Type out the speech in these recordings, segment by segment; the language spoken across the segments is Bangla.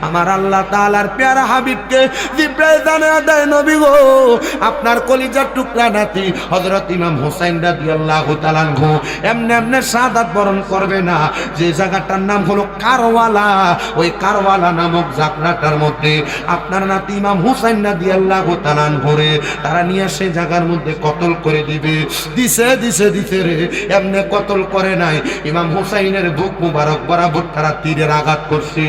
আমার আল্লাহ তাআলার প্যারা হাবিবকে জিবরাইল জানায়া দেয়, নবী গো আপনার কলিজার টুকরা নাতি হযরত ইমাম হুসাইন রাদিয়াল্লাহু তাআলা আনহু এমনি এমনি শাহাদাত বরণ করবে না। যে জায়গাটার নাম হলো কারওয়ালা, ওই কারওয়ালা নামক জায়গাটার মধ্যে আপনার নাতি ইমাম হুসাইন রাদিয়াল্লাহু তাআলা আনহুরে তারা নিয়ে সেই জায়গার মধ্যে কতল করে দিবে। দিছে রে, এমনি কতল করে নাই, ইমাম হুসাইনের বুক মুবারক বরাবর তারা তীরের আঘাত করছে,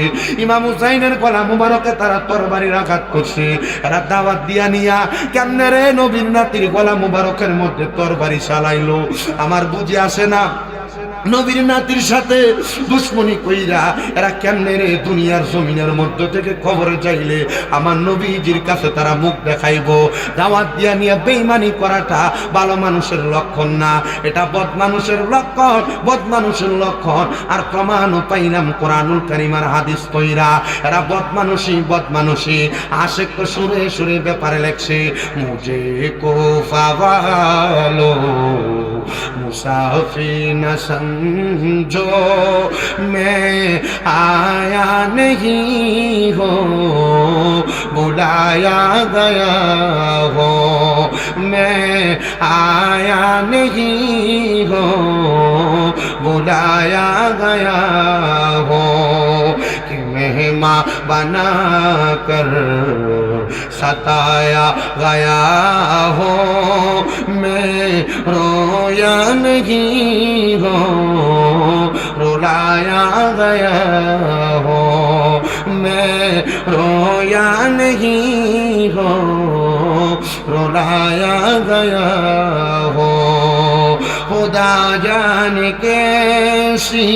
ইমাম হুসাইনের গলা মুবারকে তারা তরবারির আঘাত করছে। এরা দাওয়াত দিয়া নিয়া কেমনে রে নবীর নাতির গলা মুবারকের মধ্যে তরবারি চালাইলো, আমার বুঝে আসে না। নবীর নাতির সাথে দুশ্মনী কইরা এরা কেমনে রে দুনিয়ার জমিনের মধ্য থেকে খবর চাইলে আমার নবীজির কাছে তারা মুখ দেখাইবো। দাওয়াত দিয়া নিয়ে বেঈমানি করাটা ভালো মানুষের লক্ষণ না, এটা বদ মানুষের লক্ষণ, বদ মানুষের লক্ষণ। আর প্রমাণও পাইলাম কোরআনুল কারীম আর হাদিস কইরা এরা বদ মানুষই আশিক তো সুরে সুরে ব্যাপারে লেখছে, মুঝে কো ফাওয়ালো मुसाफिर न समझो मैं आया नहीं हो बुलाया गया हो, मैं आया नहीं हो बुलाया गया हो कि मेहमान बना कर सताया गया हो, मैं रोया नहीं हो रुलाया गया हो, मैं रोया नहीं हो रुलाया गया हो। खुदा जाने कैसी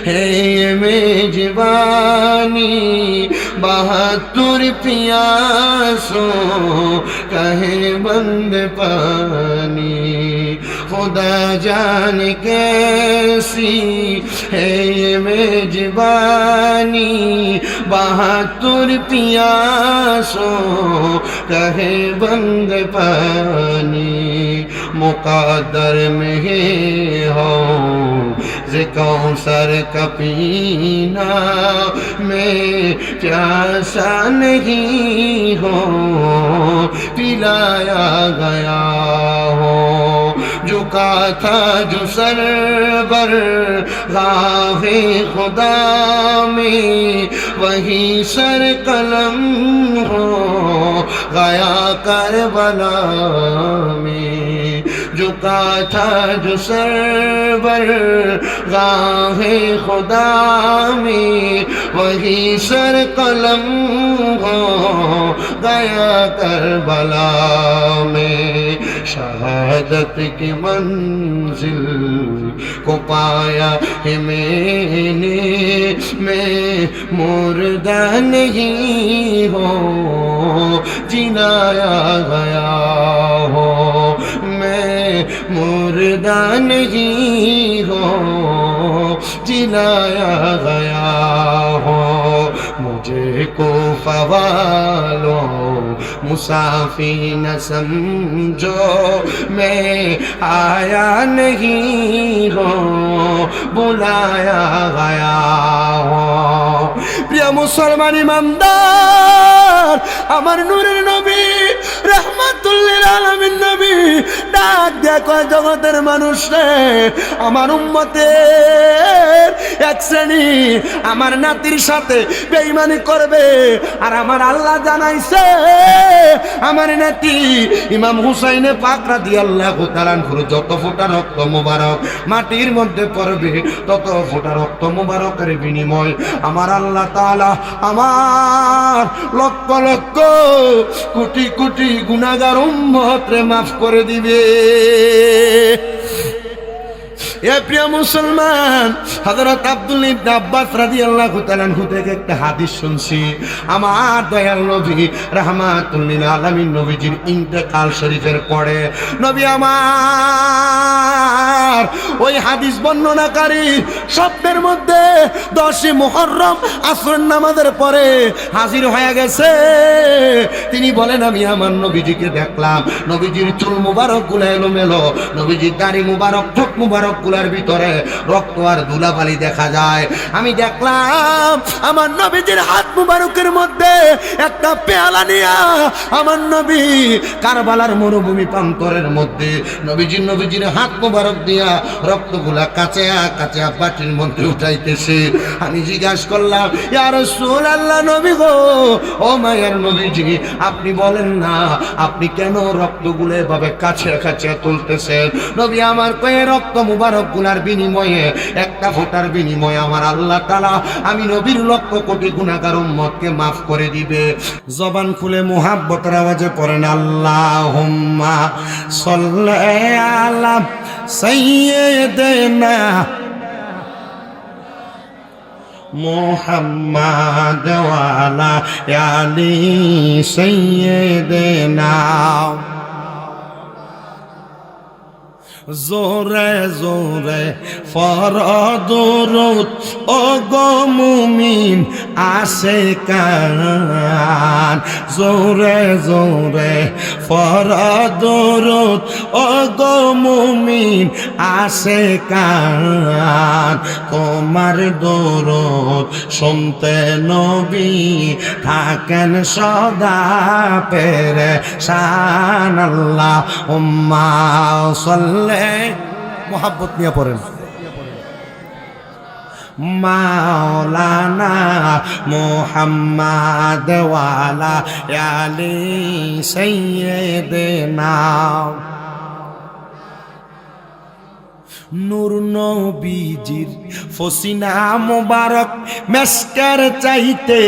है ये मेजबानी, 72 प्यासों कहे बंद पानी, खुदा जाने कैसी है ये मेजबानी, 72 प्यासों कहे बंद पानी, मुक़द्दर में हो जे कौसर का पीना, मैं प्यासा नहीं हो पिलाया गया हो, झुका था जो सर बर राहे खुदा में, वही सर कलम हो गया करबला में, झुका था जो सर बर राहे खुदा में, वही सर कलम हो गया करबला में। शहादत की मंजिल को पाया है मैंने, मैं मुर्दा नहीं हो जिलाया गया हो, मैं मुर्दा नहीं हो जिलाया गया हो। मुझे को फवालो मुसाफिर न समझो, मैं आया नहीं हो बुलाया गया हो। প্রিয় মুসলমান ইমানদার, আমার নূরের নবী রাহমাতুল লিল আলামিন নবী ডাক দেয়া কয়, জগতের মানুষ রে, আমার উম্মতের এক শ্রেণী আমার নাতির সাথে বেঈমানি করবে, আর আমার আল্লাহ জানাইছে আমার নাতি ইমাম হুসাইনে পাক রাদিয়াল্লাহু তাআলা আনহু যত ফোঁটা রক্ত মুবারক মাটির মধ্যে পড়বে, তত ফোঁটা রক্ত মুবারকের বিনিময় আমার আল্লাহ তাআলা আমার লক্ষ লক্ষ কোটি কোটি গুনাহগার উম্মতরে মাফ করে দিবে। এ প্রিয় মুসলমান, হযরত আব্দুল্লাহ ইবনে আব্বাস রাদিয়াল্লাহু তাআলা আনহু থেকে একটা হাদিস শুনছি। আমার দয়াল নবী রাহমাতুল লিল আলামিন নবীজির ইন্তেকাল শরীফের পরে নবী আমার ওই হাদিস বর্ণনাকারী স্বপ্নের মধ্যে 10 মুহররম আসরের নামাজের পরে হাজির হয়ে গেছে। তিনি বলেন, আমি আমার নবীজিকে দেখলাম, নবীজির চুল মুবারক গুলো এলোমেলো, নবীজির দাড়ি মুবারক, ঠোঁট মুবারক মুবারকগুলোর ভিতরে রক্ত আর ধুলাবালি দেখা যায়। আমি দেখলাম আমার নবীজির হাত মুবারকের মধ্যে একটা পেয়ালা নিয়া আমার নবী কারবালার মরুভূমি প্রান্তরের মধ্যে নবীজির হাত মুবারক দিয়া রক্তগুলা কাঁচা কাঁচা বাটির মধ্যে উঠাইতেছে। আমি জিজ্ঞাসা করলাম, ইয়া রাসূলুল্লাহ, নবী গো, ও মায়ের নবীজি, আপনি বলেন না আপনি কেন রক্তগুলো এভাবে কাছে কাছে তুলতেছেন? নবী আমার কয়ে, রক্ত মুবারক গুলার বিনিময়ে, একটা ফোঁটার বিনিময়ে আমার আল্লাহ তাআলা আমি নবীর লক্ষ কোটি গুনাহগার উম্মতকে মাফ করে দিবে। জবান খুলে মুহাব্বতের আওয়াজে পড়েন আল্লাহুম্মা সাল্লি আলা সাইয়্যিদিনা মুহাম্মাদ ওয়া আলা আলি সাইয়্যিদিনা। জোরে জোরে ফরদুরুদ ও গো মুমিন আশিকান, জোরে জোরে ফরদুরুদ ও গো মুমিন আশিকান। তোমার দরুদ শুনতে নবী থাকেন সদা পেরেশান। আল্লাহুম্মা সাল্লি, মোহাব্বত নিয়ে পড়েন, মাওলানা মুহাম্মাদ ওয়া আলা আলি সাইয়্যিদিনা। নূর নবীজির ফসিনা মুবারক মেসকের চাইতে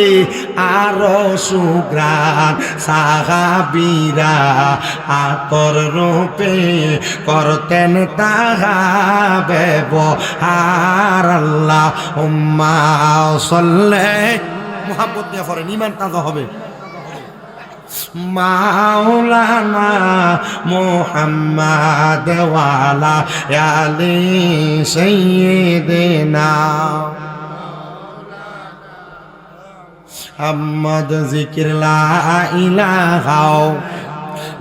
আরো সুগ্রাণ, সাহাবীরা আতর রূপে করতেন তাহা ব্যবহার। আল্লাহুম্মা সাল্লি, মুহাব্বত নিয়ে পড়েন, ঈমান তাজা হবে। মাওলানা মুহাম্মাদ ওয়া আলা আলি সাইয়্যিদিনা। আহমদ জিকির লা ইলাহা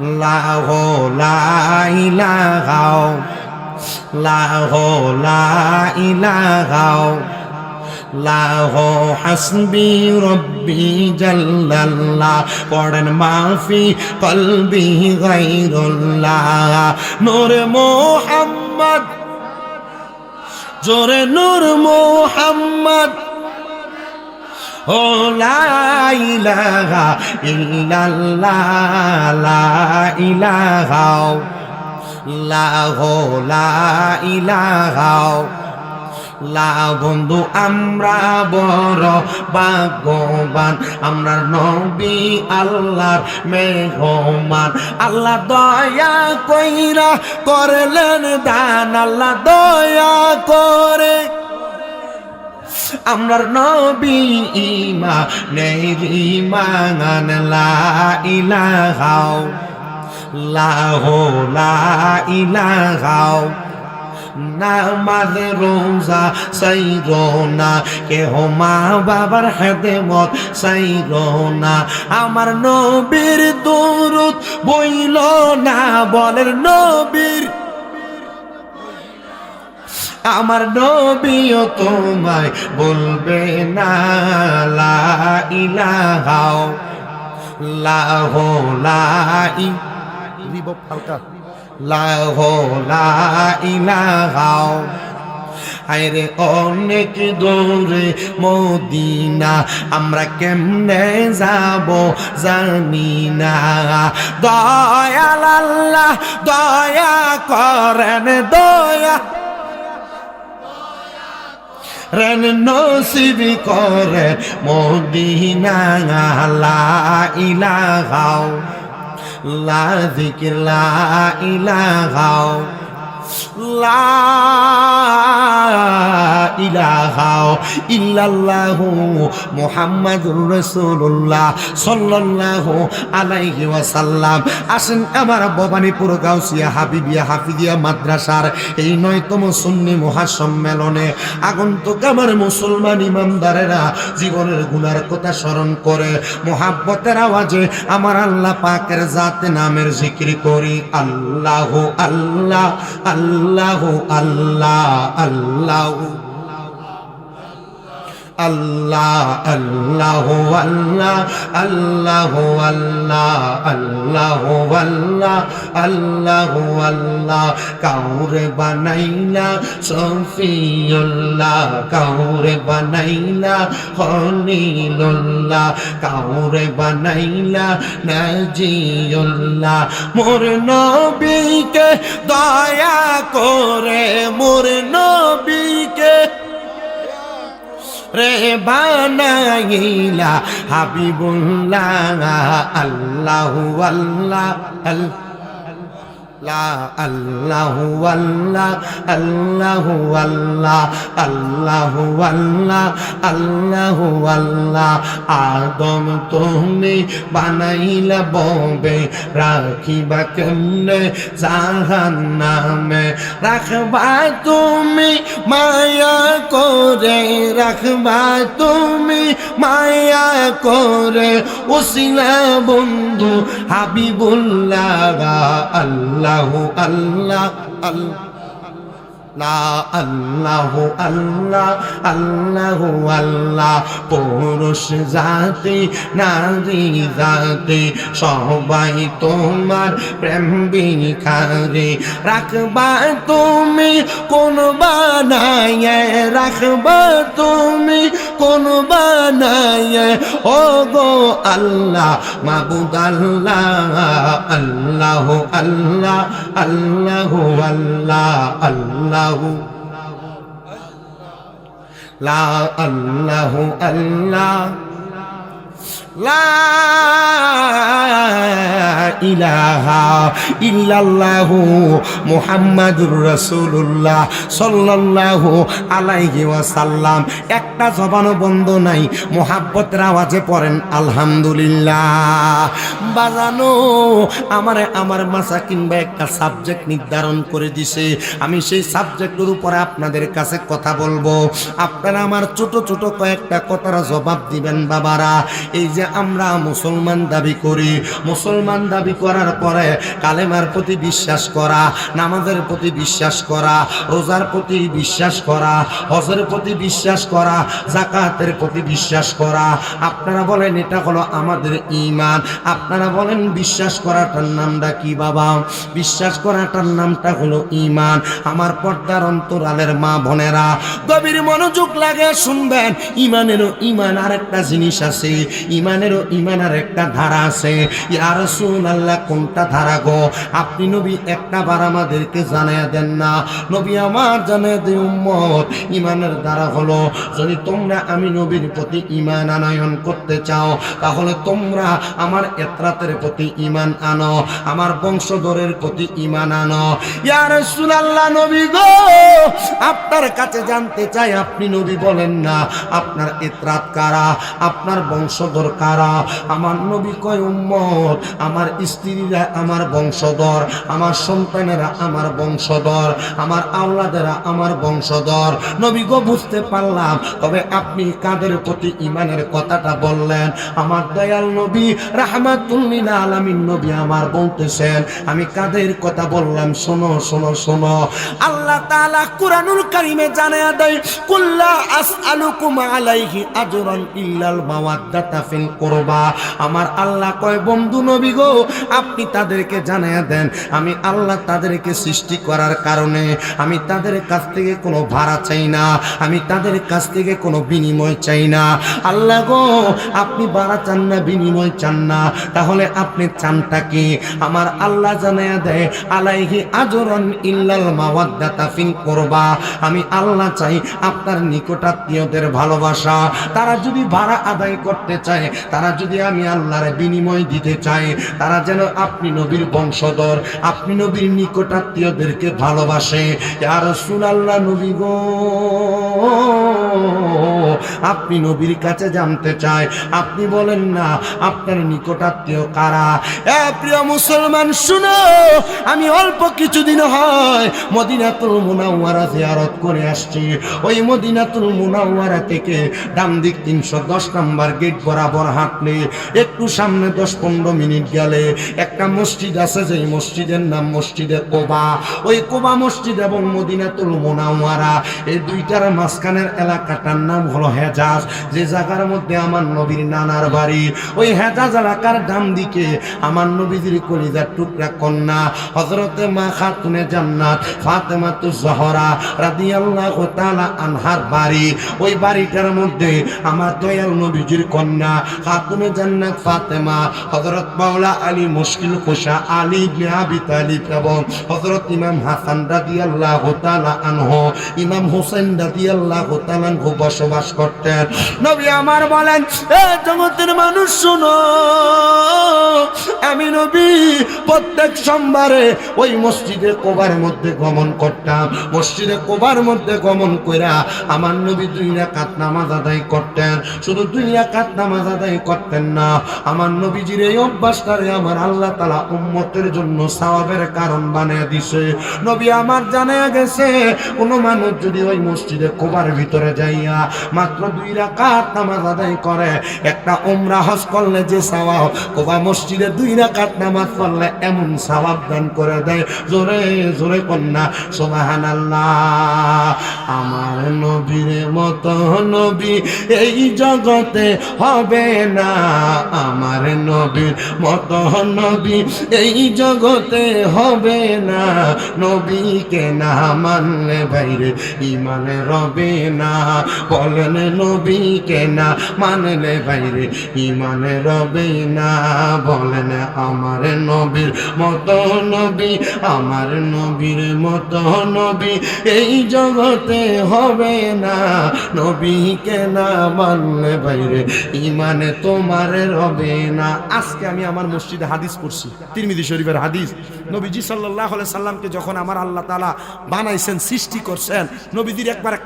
ইল্লাল্লাহু, লা ইলাহা ইল্লাল্লাহু, লা ইলাহা লাহু হাসবি রব্বি জাল্লাল্লাহ। পড়েন মাফি কলবি গায়রুল্লাহ। নূর মুহাম্মদ, জোরে নূর মুহাম্মদ, ও লা ইলাহা ইল্লাল্লাহ, লা ইলাহা লাহু, লা ইলাহা লা। বন্ধু আমরা বড় ভাগ্যবান, আমরা নবী আল্লাহর মেহমান। আল্লাহ দয়া কইরা করলেন দান, আল্লাহ দয়া করে আমরার নবী ঈমান। লা ইলাহা ইল্লাল্লাহু, লা ইলাহা। নামাজ রোজা সাইরো না, কেহ মা বাবার খেদমত সাইরো না। আমার নবীর দরুদ বইল না, বলেন নবীর, আমার নবীও তোমায় বলবে না। লা ইলাহা ইল্লাল্লাহু, লা ইলাহা লাহু, লা ইলাহা। আরে অনেক দূরে মদিনা, আমরা কেমনে যাব জানি না। দয়াল আল্লাহ দয়া করেন, দয়া রেন নসিব করেন মদিনা। লা ইলাহা লা যিকির, লা ইলাহা লা ইলাহা ইল্লাল্লাহু মুহাম্মাদুর রাসূলুল্লাহ সাল্লাল্লাহু আলাইহি ওয়াসাল্লাম। আসেন আমার ভবানীপুর গাউসিয়া হাবিবিয়া হাফিজিয়া মাদ্রাসার এই ৯তম সুন্নি মহাসম্মেলনে আগন্তুক আমার মুসলমান ইমানদারেরা জীবনের গুনার কথা স্মরণ করে মুহাব্বতের আওয়াজে আমার আল্লাহ পাকের জাতে নামের জিকির করি। আল্লাহু আল্লাহ আল্লাহ আল্লাহু আল্লাহ আল্লাহু আল্লাহ আল্লাহু আল্লাহ আল্লাহু আল্লাহ আল্লাহু আল্লাহ আল্লাহু আল্লাহ কাউরে বানাইলা সফিউল্লাহ কাউরে বানাইলা খলিলুল্লাহ কাউরে বানাইলা নাজিউল্লাহ মোর নবীকে দয়া করে মোর নবীকে রে বানাইলা হাবিবুল্লাহ আল্লাহু আল্লাহ আল্লাহু আল্লাহ আল্লাহু আল্লাহ আল্লাহু আল্লাহ আল্লাহু আল্লাহ আদম তুমি বানাইলা ববে রাখিবা কেমনে জাহান্নামে রাখবা তুমি মায়া করে রাখবা তুমি মায়া করে ওসিলা বন্ধু হাবিবুল্লাহ আল্লাহু আল্লাহ আল্লাহু আল্লাহ আল্লাহু আল্লাহ পুরুষ জাতি নারী জাতি সবাই তোমার প্রেম ভিখারি রাখবা তুমি কোন বানায় রাখবা তুমি কোন বানায় ও গো আল্লাহ মাবুদ আল্লাহ আল্লাহু আল্লাহ আল্লাহু আল্লাহ আল্লাহু লা আল্লাহু আল্লাহ লা ইলাহা ইল্লাল্লাহু মুহাম্মাদুর রাসূলুল্লাহ সাল্লাল্লাহু আলাইহি ওয়াসাল্লাম একটা জবানও বন্ধ নাই মুহাব্বতের আওয়াজে পড়েন আলহামদুলিল্লাহ বাজানো আমারে আমার মাসাকিন ভাই একটা সাবজেক্ট নির্ধারণ করে দিছে আমি সেই সাবজেক্টের উপরে আপনাদের কাছে কথা বলবো আপনারা আমার ছোট ছোট কয়েকটা কথার জবাব দিবেন বাবারা এই যে আমরা মুসলমান দাবি করি মুসলমান দাবি করার পরে কালেমার প্রতি বিশ্বাস করা নামাজের প্রতি বিশ্বাস করা রোজার প্রতি বিশ্বাস করা হজের প্রতি বিশ্বাস করা যাকাতের প্রতি বিশ্বাস করা আপনারা বলেন এটা হলো আমাদের ঈমান আপনারা বলেন বিশ্বাস করাটার নামটা কি বাবা বিশ্বাস করাটার নামটা হলো ঈমান আমার পর্দার অন্তরালের মা বোনেরা গভীর মনোযোগ লাগে শুনবেন ঈমানেরও ঈমান আরেকটা জিনিস আছে ঈমানেরও ঈমান আর একটা ধারা আছে ইয়া রাসূলুল্লাহ কোনটা ধারা গো আপনি নবী একটা বার আমাদেরকে জানায়া দেন না নবী আমার জানায়া দে উম্মত ঈমানের ধারা হলো যদি তোমরা আমি নবীর প্রতি ঈমান আনয়ন করতে চাও তাহলে তোমরা আমার ইতরাতের প্রতি ঈমান আনো আমার বংশধরের প্রতি ঈমান আনো ইয়া রাসূলুল্লাহ নবী গো আপনার কাছে জানতে চাই আপনি নবী বলেন না আপনার ইতরাত কারা আপনার বংশধর কারা আমার নবী কয় উম্মত আমার স্ত্রীরা আমার বংশধর আমার সন্তানেরা আমার বংশধর আমার আওলাদেরা আমার বংশধর নবী গো বুঝতে পারলাম তবে আপনি কাদের প্রতি ঈমানের কথাটা বললেন আমার দয়াল নবী রাহমাতুল লিল আলামিন নবী আমার বলতেছেন আমি কাদের কথা বললাম শোনো শোনো শোনো আল্লাহ তাআলা কুরআনুল কারীমে জানায়া দেয় কুল্লা আসআলুকুম আলাইহি আজরান ইল্লাল মাওয়াদ্দাতা ফিল কুরবা আমার আল্লাহ কয় বন্ধু নবী গো আপনি তাদেরকে জানায়া দেন আমি আল্লাহ তাদেরকে সৃষ্টি করার কারণে আমি তাদের কাছ থেকে কোনো ভাড়া চাই না আমি তাদের কাছ থেকে কোনো বিনিময় চাই না আল্লাহ গো আপনি ভাড়া চান না বিনিময় চান না তাহলে আপনি চানটা কি আমার আল্লাহ জানায়া দেয় আলাইহি আজরান ইল্লাল মাওয়াদ্দাতা ফিল কুরবা আমি আল্লাহ চাই আপনার নিকটাত্মীয়দের ভালোবাসা তারা যদি ভাড়া আদায় করতে চায় তারা যদি আমি আল্লাহর বিনিময় দিতে চাই তারা যেন আপনি নবীর বংশধর আপনি নবীর নিকটাত্মীয়দেরকে ভালোবাসে ইয়া রাসূলুল্লাহ নবী গো আপনি নবীর কাছে জানতে চাই, আপনি বলেন না আপনার নিকটাত্মীয় কারা। প্রিয় মুসলমান শুনো, আমি অল্প কিছুদিন হয় মদিনাতুল মুনাওয়ারা জিয়ারত করে আসছি। ওই মদিনাতুল মুনাওয়ারা থেকে ডান দিক 310 নম্বর গেট বরাবর হাঁটলে একটু সামনে 10-15 মিনিট গেলে একটা মসজিদ আছে, যেই মসজিদের নাম মসজিদে কোবা। ওই কোবা মসজিদ এবং মদিনাতুল মুনাওয়ারা এই দুইটার মাঝখানের এলাকাটার নাম হলো হেজাজ, যে জায়গার মধ্যে আমার নবীর নানার বাড়ি। ওই হেজাজ এলাকার ডান দিকে আমার নবীজির কলিজার টুকরা কন্যা হযরতে মা খাতুনে জান্নাত ফাতেমাতুজ জহরা রাদিয়াল্লাহু তাআলা আনহার বাড়ি। ওই বাড়িটার মধ্যে আমার দয়াল নবীজির কন্যা খাতুনে জান্নাত ফাতেমা, হযরত মাওলা আলী মুশকিল কুশা আলী ইবনে আবি তালিব এবং হযরত ইমাম হাসান রাদিয়াল্লাহু তাআলা আনহু, ইমাম হোসেন রাদিয়াল্লাহু তাআলা আনহু বসবাস করতেন। নবী আমার বলেন, এ জগতের মানুষ শুনো, আমি নবী প্রত্যেক সোমবারে ওই মসজিদে কোবার মধ্যে গমন করতাম। মসজিদে কোবার মধ্যে গমন কইরা আমার নবী 2 রাকাত নামাজ আদায় করতেন। শুধু 2 রাকাত নামাজ আদায় করতেন না, আমার নবীজির এই অভ্যাসটারে আমার আল্লাহ তাআলা উম্মতের জন্য সওয়াবের কারণ বানিয়ে দিয়েছে। নবী আমার জানা গেছে, কোনো মানুষ যদি ওই মসজিদে কোবার ভিতরে যাইয়া মাত্র 2 রাকাত নামাজ আদায় করে, একটা উমরা হজ করলে যে সওয়াব, কোবা মসজিদে 2 রাকাত নামাজ পড়লে এমন সওয়াব দান করে দেয়। জোরে জোরে কন্যা সুবহানাল্লাহ। আমার নবীর মতো নবী এই জগতে হবে না, আমার নবীর মতো নবী এই জগতে হবে না। নবীকে না মানলে বাইরে ইমানে রবে না, বলেন নবীকে না মানলে বাইরে ইমানে রবে না। বলেন আমার নবীর মতো নবী, আমার নবীর মতো নবী এই জগতে হবে না, নবীকে না মানলে বাইরে ইমানে তোমার রবে না। আজকে আমি আমার মসজিদে হাদিস পড়ছি, তিরমিজি শরীফের হাদিস। নবীজি সাল্লাল্লাহু আলাইহি সাল্লামকে যখন আমার আল্লাহ তাআলা বানাইছেন, সৃষ্টি করছেন, নবীজির একবারে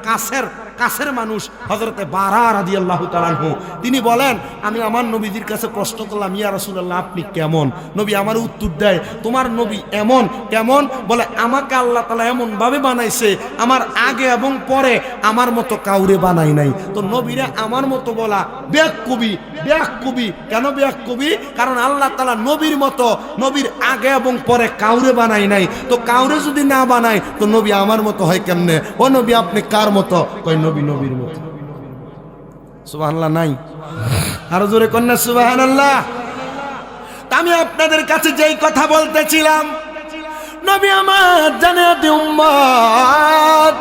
কাছের মানুষ হযরতে বারা রাদিয়াল্লাহু তাআলা আনহু, তিনি বলেন, আমি আমার নবীজির কাছে প্রশ্ন করলাম, ইয়া রাসূলুল্লাহ আপনি কেমন? নবী আমার উত্তর দেয়, তোমার নবী এমন কেমন? বলে আমাকে আল্লাহ তাআলা এমন ভাবে বানাইছে, আমার আগে এবং পরে আমার মতো কাউরে বানাই নাই। তো নবীরা আমার মতো বলা বেয়াক্কুবি। কেন বেয়াক্কুবি? কারণ আল্লাহ তাআলা নবীর মতো, নবীর আগে এবং পরে কাউরে বানাই নাই। তো কাউরে যদি না বানায় তো নবী আমার মতো হয় কেমনে? ও নবী আপনি কার মতো? কয় নবী নবীর মতো। সুবহানাল্লাহ নাই? আরো জোরে কন্যা সুবহানাল্লাহ। আমি আপনাদের কাছে যেই কথা বলতেছিলাম, নবী আমার জানাতে উম্মত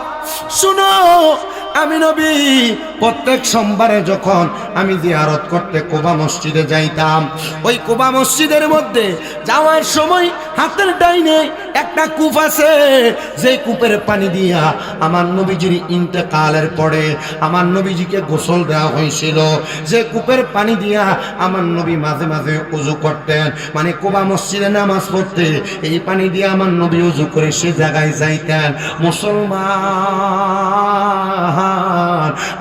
শুনো, আমি নবী প্রত্যেক সোমবারে যখন আমি জিয়ারত করতে কোবা মসজিদে যাইতাম, ওই কোবা মসজিদের মধ্যে যাওয়ার সময় হাতের ডাইনে একটা কূপ আছে, যে কূপের পানি দিয়া আমার নবীজির ইন্তেকালের পরে আমার নবীজিকে গোসল দেওয়া হয়েছিল। যে কূপের পানি দিয়া আমার নবী মাঝে মাঝে ওযু করতেন, মানে কোবা মসজিদে নামাজ পড়তে এই পানি দিয়ে আমার নবী ওযু করে সে জায়গায় যাইতেন। মুসলমান,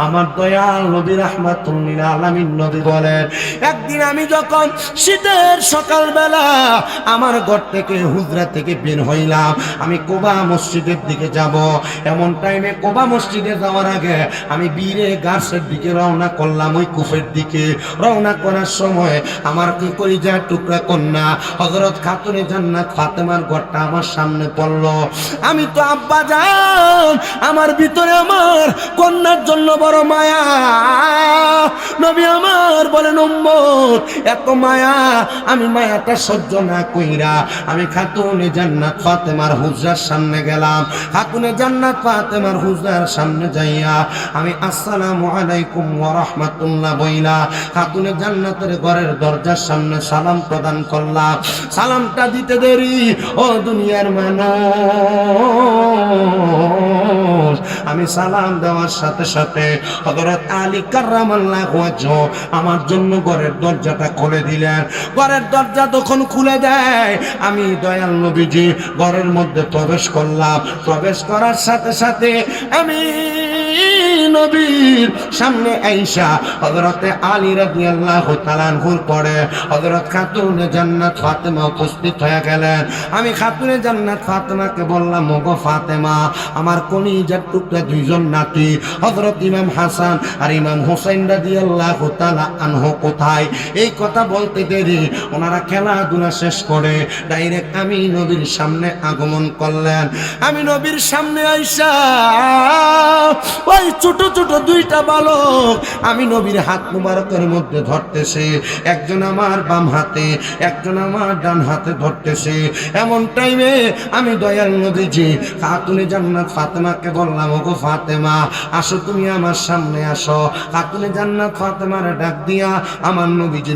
আমার দয়াল নবী রাহমাতুল লিল আলামিন নবী বলেন, একদিন আমি যখন শীতের সকালবেলা আমার ঘর থেকে হুজরা থেকে বের হইলাম, আমি কোবা মসজিদের দিকে যাব। এমন টাইমে কোবা মসজিদে যাওয়ার আগে আমি বীরে গাছের দিকে রওনা করলাম, ওই কূপের দিকে রওনা করার সময় আমার কি কলিজার টুকরা কন্যা হযরত খাতুনে জান্নাত ফাতেমার ঘরটা আমার সামনে পড়ল। আমি তো আব্বা জান, আমার ভিতরে আমার কন্যার জন্য বড় মায়া। নবী আমার বলেন, উম্মত এত মায়া, আমি মায়াটা সহ্য না কইরা আমি খাতুনে জান্নাত ফাতেমার হুজরার সামনে গেলাম। খাতুনে জান্নাত ফাতেমার হুজরার সামনে যাইয়া আমি আসসালামু আলাইকুম ওয়া রাহমাতুল্লাহ বইলা খাতুনে জান্নাতের ঘরের দরজার সামনে সালাম প্রদান করলাম। সালামটা দিতে দেরি, ও দুনিয়ার মানুষ, আমি সালাম দেওয়ার সাথে সাথে হযরত আলী কাররামাল্লাহু ওয়াজহু আমার জন্য ঘরের দরজাটা খুলে দিলেন। ঘরের দরজা তখন খুলে দেয়, আমি দয়াল নবীজি ঘরের মধ্যে প্রবেশ করলাম। প্রবেশ করার সাথে সাথে আমি নবীর সামনে আয়েশা হযরতে আলী রাদিয়াল্লাহু তাআলা আনহুর পরে হযরত খাতুনে জান্নাত ফাতেমা উপস্থিত হয়ে গেলেন। আমি খাতুনে জান্নাত ফাতেমাকে বললাম, ওগো ফাতেমা, আমার কলিজার টুকরা দুইজন নাতি হযরত ইমাম হাসান আর ইমাম হোসেন রাদিয়াল্লাহু তাআলা আনহু কোথায়? এই কথা বলতে দেরি ওনারা খেলাধুলা শেষ করে ডাইরেক্ট আমি নবীর সামনে আগমন করলেন। আমি নবীর সামনে আইসা ওই ছোট ছোট দুইটা বালক আমি নবীর হাত মুবারকের মধ্যে ধরতেছে, একজন আমার বাম হাতে একজন আমার ডান হাতে ধরতেছে। এমন টাইমে আমি দয়াল নবীজি খাতুনে জান্নাত ফাতেমাকে বললাম, ওগো ফাতেমা, আসো তুমি আমার সামনে আসো। খাতুনে জান্নাত ফাতেমার ডাক দিয়া আমার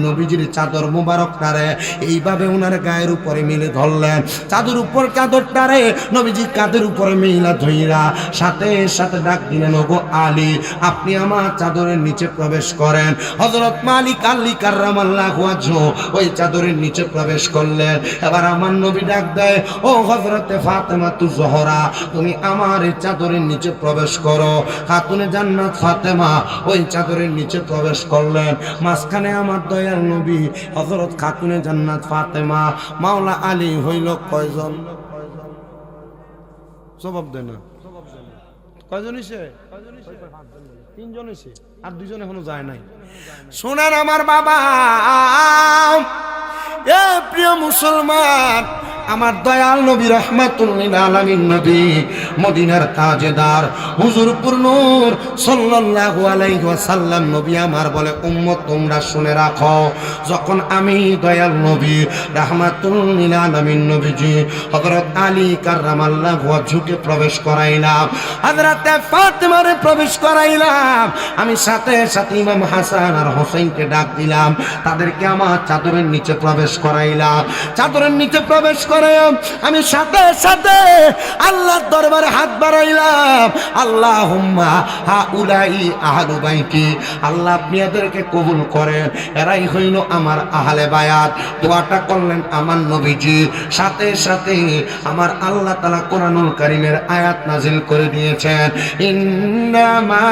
নবীজির চাদর মুবারকটারে এইভাবে ওনার গায়ের উপরে মিলে ধরলেন। চাদর উপর চাদরটারে নবীজি কাঁধের উপরে মিলা ধইরা সাথে সাথে ডাক দিলেন, ওগো আলী, আপনি আমার চাদরের নিচে প্রবেশ করেন। হযরত মালিক আলী কাররামাল্লাহু ওয়াজহু ওই চাদরের নিচে প্রবেশ করলেন। এবার আমার নবী ডাক দেয়, ও হযরতে ফাতেমা তু জোহরা, তুমি আমার এই চাদরের নিচে প্রবেশ করো। খাতুনে জান্নাত ফাতেমা ওই চাদরের নিচে প্রবেশ করলেন। মাঝখানে আমার দয়াল নবী হযরত খাতুনে জান্নাত ফাতেমা মাওলা আলী হইল কয়জন? জবাব দেয় না। কয়জন হইছে? তিনজন হইছে, আর দুইজন এখনো যায় নাই। শোনেন আমার বাবা, এ প্রিয় মুসলমান, আমার দয়াল নবী রাহমাতুল লিল আলামিন নবী মদিনার তাজেদার হুজুরপুর নূর সাল্লাল্লাহু আলাইহি ওয়াসাল্লাম নবী আমার বলে, উম্মত তোমরা শুনে রাখো, যখন আমি দয়াল নবী রাহমাতুল লিল আলামিন নবীজি হযরত আলী কাররামাল্লাহু ওয়াজহুকে প্রবেশ করাইলাম, হযরতে ফাতেমারে প্রবেশ করাইলাম, আমি সাথে সাথে ইমাম হাসান আর হোসেনকে ডাক দিলাম, তাদেরকে আমার চাদরের নিচে প্রবেশ করাইলাম। চাদরের নিচে প্রবেশ করে আমি সাথে সাথে আল্লাহর দরবারে হাত বাড়াইলাম, আল্লাহুম্মা হাউলাই আহলু বাইতি, আল্লাহ আপনি এদেরকে কবুল করেন, এরাই হইল আমার আহলে বায়াত। দোয়াটা করলেন আমার নবীজি, সাথে সাথে আমার আল্লাহ তাআলা কোরআনুল কারীমের আয়াত নাজিল করে দিয়েছেন, ইন্নামা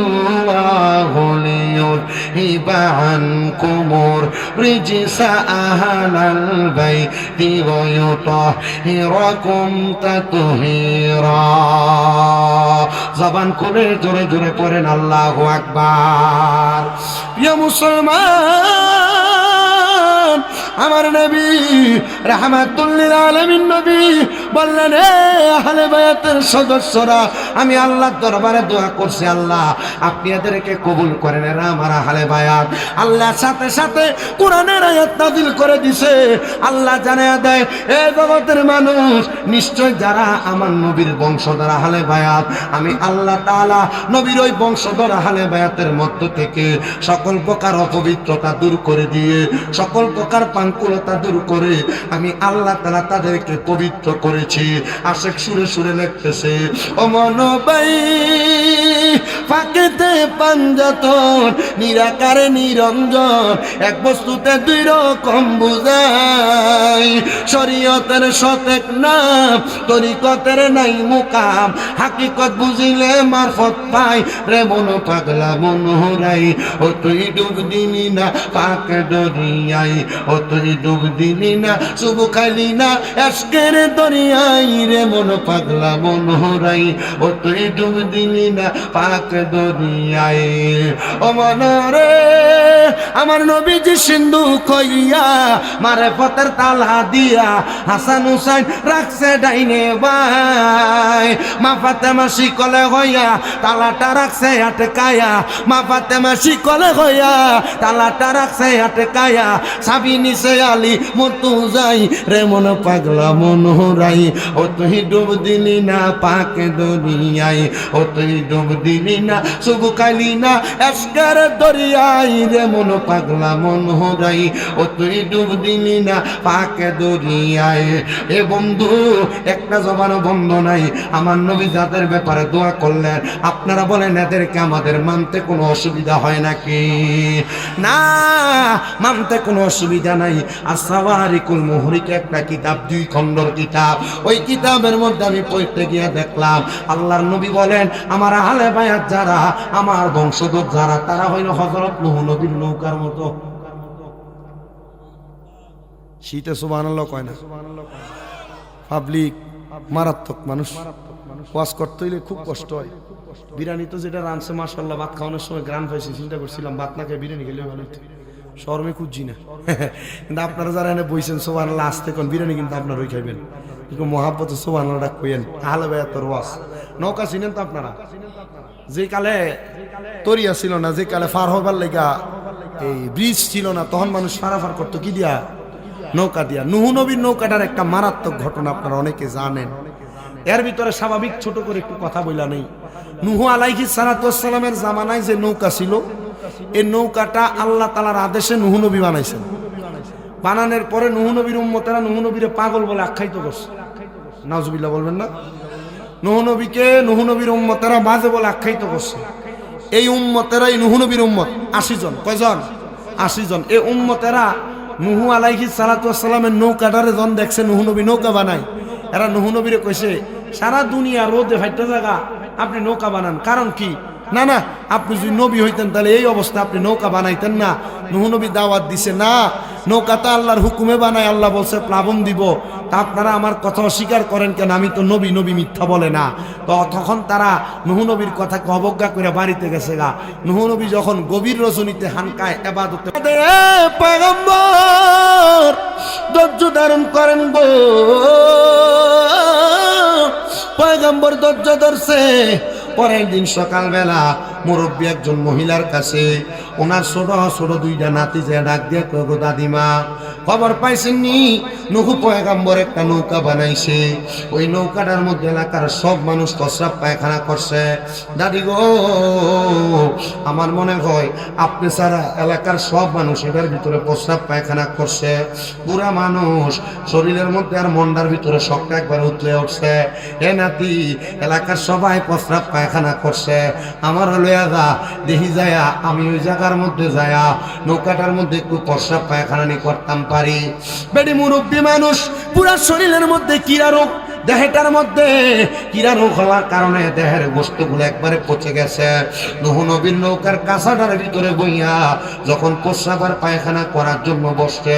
ইউরিদুল্লাহু লিয়ুযহিবা আনকুমুর রিজসা আহলাল বাইতি ওয়া ইউতাহিরাকুম তাতহীরা। জবান খুলে জোরে জোরে পড়েন আল্লাহু আকবার। প্রিয় মুসলমান, আমার নবী রাহমাতুল লিল আলামিন নবী বললেন, হে আহলে বায়াতের সদস্যরা, আমি আল্লাহর দরবারে দোয়া করছি, আল্লাহ আপনি এদেরকে কবুল করেন, এরা আমার আহলে বায়াত। আল্লাহ সাথে সাথে কোরআনের আয়াত নাযিল করে দিছে। আল্লাহ জানায়া দেয়, এ জগতের মানুষ, নিশ্চয় যারা আমার নবীর বংশধর আহলে বায়াত, আমি আল্লাহ তাআলা নবীর ওই বংশধর আহলে বায়াতের মধ্য থেকে সকল প্রকার অপবিত্রতা দূর করে দিয়ে সকল প্রকার পাঙ্কুলতা দূর করে আমি আল্লাহ তাআলা তাদেরকে পবিত্র করেছি। আশেক সুরে সুরে লিখতেছে, ও মনোবাই ফাঁকেতে পাঞ্জাতন নিরাকারে নিরঞ্জন, এক বস্তুতে দুই রকম বুঝাই, শরীয়তের সতেক নাম তরিকতের নাই মুকাম, হাকিকত বুঝিলে মারফত পাই রে মন পাগলা মনোহরাই, ও তুই ডুব দিলি না পাক দরিয়াই, ও তুই ডুব দিলি না শুভ খাইলি না এশকের দরিয়াই রে মন পাগলা মনোহরাই, ও তুই ডুব দিলি না পাক দরিয়াই। ও মনরে আমার নবীজি সিন্ধু কইয়া মারে পথের তালা দিয়া হাসান হুসাইন রাখছে ডাইনে বাই, মা ফাতেমা শিকলে হইয়া তালাটা রাখছে আটকায়া, মা ফাতেমা শিকলে হইয়া তালাটা রাখছে আটকায়া, সাবি নিছে আলী মতু যাই রে মন পাগলা মনোহরাই, ও তুই ডুব দিলি না পাক দরিয়াই, ও তুই ডুব দিলি না শুভ খাইলি না এশকের দরিয়াই রে মন পাগলা মন হরাই ও তুই ডুব দিলি না পাকে দরিয়ায়। এ বন্ধু একটা জবানও বন্ধ নাই। আমার নবী যাদের ব্যাপারে দোয়া করলেন আপনারা বলেন এদেরকে আমাদের মানতে কোনো অসুবিধা হয় নাকি? না, মানতে কোনো অসুবিধা নাই। আর সাওয়ারিকুল মুহরিক একটা কিতাব, 2 খণ্ডর কিতাব। ওই কিতাবের মধ্যে আমি পড়তে গিয়ে দেখলাম আল্লাহর নবী বলেন আমার আহলে বায়াত যারা, আমার বংশধর যারা, তারা হইল হযরত নূহ নবীর নৌকার মতো। শীতে সুবহানাল্লাহ কয় না? পাবলিক মারাত্মক মানুষ, ওয়াজ করতে হইলে খুব কষ্ট হয়। বিরিয়ানি তো যেটা রানছে মাশাআল্লাহ, ভাত খাওয়ানোর সময় গ্রান পাইছি, চিন্তা করছিলাম ভাত না খেয়ে বিরিয়ানি খেলে ভালো হতো। শর্মে খুঁজছি না। কিন্তু আপনারা যারা এনে বইছেন সুবহানাল্লাহ আসতে কোন বিরিয়ানি কিন্তু আপনারা ওই খাইবেন, কিন্তু মহাব্বত সুবহানাল্লাহ কইেন। আহলে বায়াতের ওয়াজ নৌকা চিনেন তো আপনারা? যে কালে তরিয়া ছিল না, যে কালে পার হবার লাগা এই ব্রিজ ছিল না, তখন মানুষ পারাপার করতো কি দিয়া? নৌকা দিয়া। নূহ নবীর নৌকাটার একটা মারাত্মক ঘটনা আপনারা অনেকে জানেন। এর ভিতরে স্বাভাবিক ছোট করে একটু কথা বইলা নেই। নূহ আলাইহিস সালাতু ওয়াস সালামের জামানায় যে নৌকা ছিল, এই নৌকাটা আল্লাহ তাআলার আদেশে নূহ নবী বানাইছেন। বানানোর পরে নূহ নবীর উম্মতেরা নূহ নবীরে পাগল বলে আখ্যায়িত করছে। নাউজুবিল্লাহ বলবেন না? নূহ নবীকে নূহ নবীর উম্মতেরা বাজে বলে আখ্যায়িত করছে। এই উম্মতেরাই নূহ নবীর উম্মত 80 জন। কয়জন? 80 জন। এই উম্মতেরা নূহ আলাইহিস সালাতু ওয়াস সালামের নৌকাটারে জন দেখছে নূহ নবী নৌকা বানায়, এরা নূহ নবীরে কইছে সারা দুনিয়া রোদে ফাইটা জায়গা আপনি নৌকা বানান, কারণ কি? না না, আপনি যদি নবী হইতেন তাহলে এই অবস্থা আপনি নৌকা বানাইতেন না। নূহ নবী দাওয়াত দিছে, না নৌকাটা আল্লাহর হুকুমে বানায়, আল্লাহ বলছে প্লাবন দিব, তা আপনারা আমার কথা অস্বীকার করেন কেন? আমি তো নবী, নবী মিথ্যা বলে না। তো তখন তারা নূহ নবীর কথাকে অবজ্ঞা করে বাড়িতে গেছে গা। নূহ নবী যখন গভীর রজনীতে হানকায় ইবাদতে পয়গম্বর ধৈর্য ধারণ করেন গো, পয়গম্বর ধৈর্য ধরছে। পরের দিন সকালবেলা মুরব্বী একজন মহিলার কাছে ওনার ছোট ছোট 2টা নাতি যে ডাক দিয়ে কয় গো দাদিমা, খবর পাইছেননি নূহ পয়গম্বর একটা নৌকা বানাইছে, ওই নৌকাটার মধ্যে এলাকার সব মানুষ প্রস্রাব পায়খানা করছে। দাদি গো, আমার মনে হয় আপনি ছাড়া এলাকার সব মানুষ এটার ভিতরে প্রস্রাব পায়খানা করছে। পুরা মানুষ শরীরের মধ্যে আর মন্ডার ভিতরে শক্ত একবার উতলে উঠছে। এ নাতি, এলাকার সবাই প্রস্রাব পায়খানা করছে, আমার লইয়া যা, দেখি যায়া আমি ওই জায়গার মধ্যে যায়া নৌকাটার মধ্যে একটু প্রস্রাব পায়খানা করতাম পারি। বেডি মুরব্বী মানুষ, পুরা শরীরের মধ্যে কিরা রোগ, দেহটার মধ্যে কিরা রোগ হওয়ার কারণে দেহের বস্তুগুলো একবারে পচে গেছে। নূহ নবীর নৌকার কাছাটার ভিতরে বইয়া যখন প্রস্রাব আর পায়খানা করার জন্য বসছে,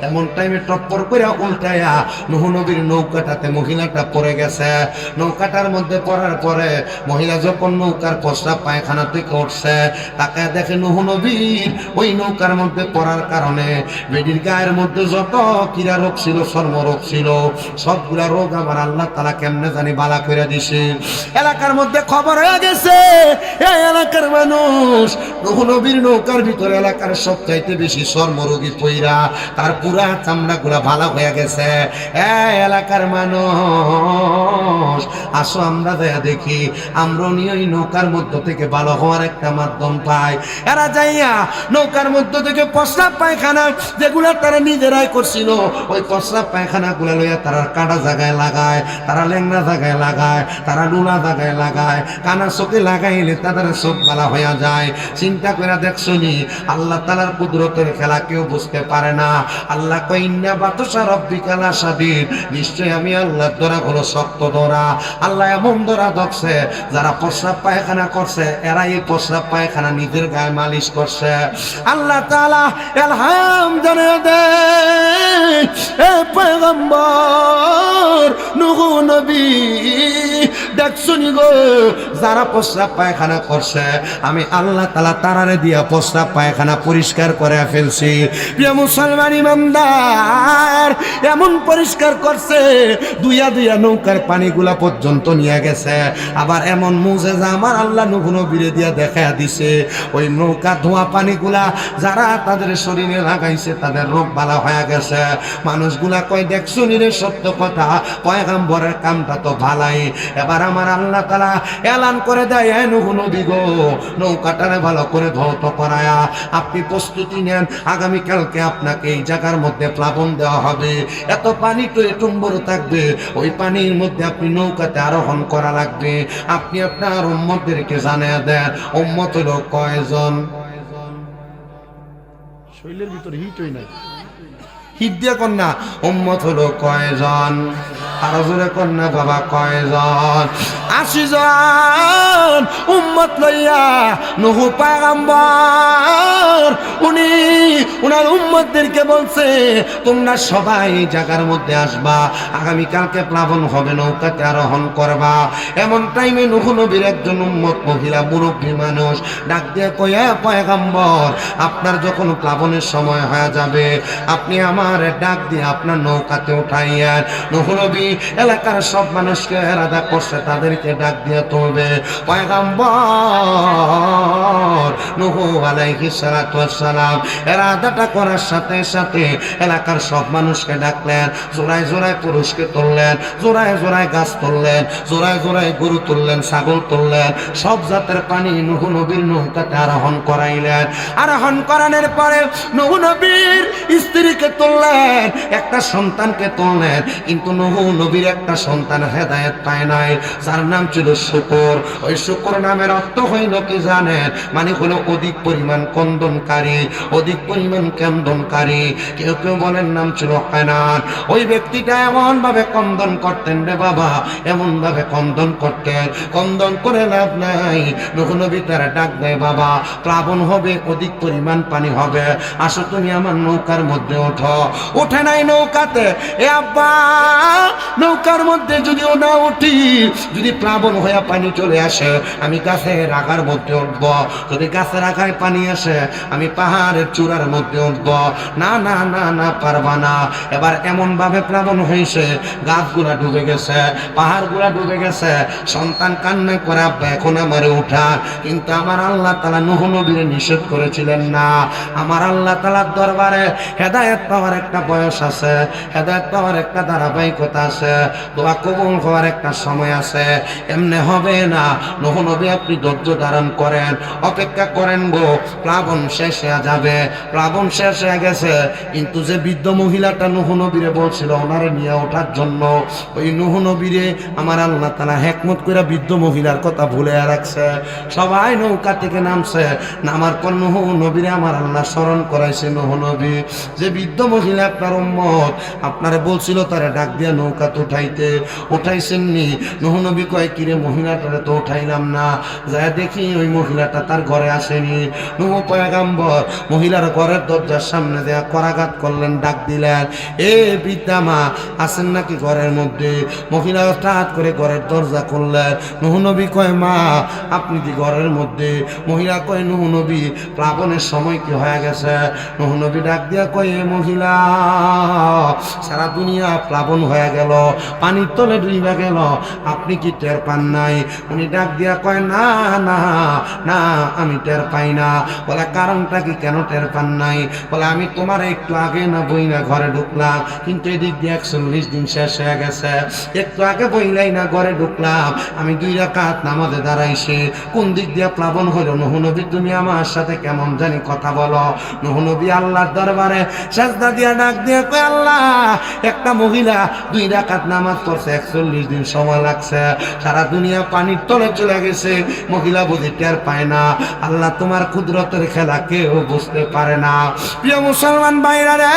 এমন টাইমে টপ্পর করে উল্টায়া নূহ নবীর নৌকাটাতে মহিলাটা পড়ে গেছে। নৌকাটার মধ্যে পড়ার পরে মহিলা যখন নৌকার প্রস্রাব পায়খানা থেকে উঠছে, তাকে দেখে নূহ নবীর ওই নৌকার মধ্যে পড়ার কারণে বেডির গায়ের মধ্যে যত কিরা রোগ ছিল, চর্মরোগ ছিল, সবগুলা রোগ আমার আল্লাহ তাআলা কেমনে জানি বালা কইরা দিছে। এলাকার মধ্যে খবর হয়ে গেছে, এই এলাকার মানুষ নূহ নবীর নৌকার ভিতরে এলাকার সবচাইতে বেশি চর্মরোগী পইরা তার পুরা চামড়াগুলা ভালো হয়ে গেছে। এই এলাকার মানুষ, আসো আমরা যাইয়া দেখি, আমরা নিয়ে ওই নৌকার মধ্য থেকে ভালো হওয়ার একটা মাধ্যম পাই। এরা যাইয়া নৌকার মধ্য থেকে প্রস্রাব পায়খানা যেগুলা তারা নিজেরাই করছিল, ওই প্রস্রাব পায়খানা গুলা লইয়া তারা কাটা জায়গায় লাগায়, তারা লেংনা জায়গায় লাগায়, তারা লুলা জায়গায় লাগায়, কানা চোখে লাগাইলে তাদের চোখ বালা হইয়া যায়। চিন্তা করে দেখছনি, আল্লাহ তাআলার কুদরতের খেলা কেউ বুঝতে পারে না। আল্লাহ কয় ইন্না বাতশা রাব্বিকা লাশাদীদ, নিশ্চয় আমি আল্লাহর ধরা হলো শক্ত ধরা। আল্লাহ এমন ধরা ধরছে, যারা প্রস্রাব পায়খানা করছে এরা এই প্রস্রাব পায়খানা নিজের গায়ে মালিশ করছে। আল্লাহ তাআলা ইলহাম জানিয়ে দেয়, এ পয়গম্বর নূহ নবী, দেখছনি গো, যারা প্রস্রাব পায়খানা করছে আমি আল্লাহ তাআলা তারারে দিয়া প্রস্রাব পায়খানা পরিষ্কার করে ফেলছি। প্রিয় মুসলমান ইমানদার, এমন পরিষ্কার করছে দুইয়া দুইয়া নৌকার পানিগুলা পর্যন্ত নিয়ে গেছে। আবার এমন মুজেজা আমার আল্লাহ নূহ নবীরে দিয়া দেখায়া দিছে, ওই নৌকা ধোয়া পানিগুলা যারা তাদের শরীরে লাগাইছে তাদের রোগ বালা হয়ে গেছে। মানুষগুলা কয় দেখছনি রে, সত্য কথা, পয়গম্বরের কামটা তো ভালাই। এবার আমার আল্লাহ তাআলা এলান করে দেয়, হে নূহ নবী গো, নৌকাটারে ভালো করে ধৌত করায়া আপনি প্রস্তুতি নেন, আগামীকালকে আপনাকে এই জায়গার মধ্যে প্লাবন দেওয়া হবে, এত পানি তো টুম্বর থাকবে, ওই পানির মধ্যে আপনি নৌকাতে আরোহণ করা লাগবে। আপনি আপনার উম্মতদেরকে জানিয়ে দেন, উম্মত হলো কয়জন? শৈলের ভিতরে হিট হই নাই, হিট দিয়া কন্যা উম্মত হলো কয়জন? আরো জোরে কন্যা বাবা কয়জন? 80 জন উম্মত লইয়া নূহ পয়গম্বর উনি উনার উম্মতদেরকে বলছে, তোমরা সবাই জায়গার মধ্যে আসবা, আগামীকালকে প্লাবন হবে, নৌকাতে আরোহণ করবা। এমন টাইমে নূহ নবীর একজন উম্মত মহিলা মুরব্বী মানুষ ডাক দিয়ে কয়, পয়গম্বর আপনার যখন প্লাবনের সময় হয়ে যাবে, আপনি আমার ডাক দিয়ে আপনার নৌকাতে উঠাইয়েন। নূহ নবী এলাকার সব মানুষকে এরাদা করছে, তাদেরকে ডাক দিয়ে তুলবে। পয়গম্বর নূহ আলাইহিস সালাতু ওয়াস সালাম এরাদাটা করার সাথে সাথে এলাকার সব মানুষকে ডাকলেন, জোড়ায় জোড়ায় পুরুষকে তুললেন, জোড়ায় জোড়ায় গাছ তুললেন, জোড়ায় জোড়ায় গরু তুললেন, ছাগল তুললেন, সব জাতের পানি নূহ নবীর নৌকাতে আরোহণ করাইলেন। আরোহণ করানোর পরে নূহ নবীর স্ত্রীকে তুললেন, একটা সন্তানকে তুললেন, কিন্তু নূহ নবীর একটা সন্তান হেদায়েত পায় নাই, যার নাম ছিল শুকর। ওই শুকর নামের অর্থ হইল কি জানেন? মানে হলো অধিক পরিমাণ কন্দনকারী, অধিক পরিমাণ কন্দনকারী। কেউ কেউ বলেন নাম ছিল কানান। ওই ব্যক্তিটা এমন ভাবে কন্দন করতেন রে বাবা, এমন ভাবে কন্দন করতেন, কন্দন করে লাভ নাই। নূহ নবী তারা ডাক দেয়, বাবা প্লাবন হবে, অধিক পরিমাণ পানি হবে, আসো তুমি আমার নৌকার মধ্যে ওঠো। ওঠে নাই নৌকাতে, এ আব্বা নৌকার মধ্যে যদিও না উঠি, যদি প্লাবন হয়ে পানি চলে আসে আমি গাছের আগার মধ্যে উঠব, যদি গাছের আগায় পানি আসে আমি পাহাড়ের চূড়ার মধ্যে উঠব। না না না না, পারবা না। এবার এমন ভাবে প্লাবন হয়েছে, গাছগুলা ডুবে গেছে, পাহাড়গুলা ডুবে গেছে, সন্তান কান্না করে আব্বা এখন আমারে উঠা। কিন্তু আমার আল্লাহ তাআলা নূহ নবীরে নিষেধ করেছিলেন না। আমার আল্লাহ তাআলার দরবারে হেদায়েত পাওয়ার একটা বয়স আছে, হেদায়েত পাওয়ার একটা ধারাবাহিকতা আছে, দোয়া কবুল হওয়ার একটা সময় আছে। এমনি হবে না। নূহ নবী আপনি ধৈর্য ধারণ করেন, অপেক্ষা করেন গো, প্লাবন শেষ হয়ে যাবে। প্লাবন শেষ হয়ে গেছে, কিন্তু যে বৃদ্ধ মহিলাটা নূহ নবীরে বলছিল ওনারে নিয়ে ওঠার জন্য, ওই নূহ নবীরে আমার আল্লাহ তাআলা হিকমত করে বৃদ্ধ মহিলার কথা ভুলে রাখছে। সবাই নৌকা থেকে নামছে, নামার পর নূহ নবীরে আমার আল্লাহ স্মরণ করাইছে। নূহ নবী যে বৃদ্ধ মহিলা আপনার উম্মত, আপনারে বলছিল তারা ডাক দিয়া নৌকা তো উঠাইছেন নি? নূহ নবী কয়, কিরে মহিলাটারে তো উঠাইলাম না, যায় দেখি ওই মহিলাটা তার ঘরে আসেনি। নূহ পয়গম্বর মহিলার ঘরের দরজার সামনে দেয়া করাঘাত করলেন, ডাক দিলেন, এ বৃদ্ধা মা আছেন নাকি ঘরের মধ্যে? মহিলা হঠাৎ করে ঘরের দরজা খুললেন। নূহ নবী কয়, মা আপনি কি ঘরের মধ্যে? মহিলা কয়, নূহ নবী প্লাবনের সময় কি হয়ে গেছে? নূহ নবী ডাক দিয়া কয়, এ মহিলা সারা দুনিয়া প্লাবন হয়ে গেল, পানির তলে ডুবে গেল, আপনি কি টের পান নাই? উনি ডাক দিয়া কয়, না না না, আমি টের পাই না। বলে কারণটা কি, কেন টের পান নাই? বলে আমি তোমার একটু আগে না বই না ঘরে ঢুকলাম, কিন্তু এদিক দিয়ে 41 দিন শেষ হয়ে গেছে, একটু আগে বইলাই না ঘরে ঢুকলাম, আমি 2 রাকাত নামাজে দাঁড়াইছি, কোন দিক দিয়ে প্লাবন হইল? নূহ নবী তুমি আমার সাথে কেমন জানি কথা বলো। নূহ নবী আল্লাহর দরবারে সেজদা দিয়া ডাক দিয়ে কয়, আল্লাহ একটা মহিলা 2 রাকাত নামাজ পড়ছে, 41 দিন সময় লাগছে, সারা দুনিয়া পানির তলে চলে গেছে, মহিলা বুঝি টের পায় না। আল্লাহ তোমার কুদরতের খেলা কেউ বুঝতে পারে না। প্রিয় মুসলমান ভাইরা রে,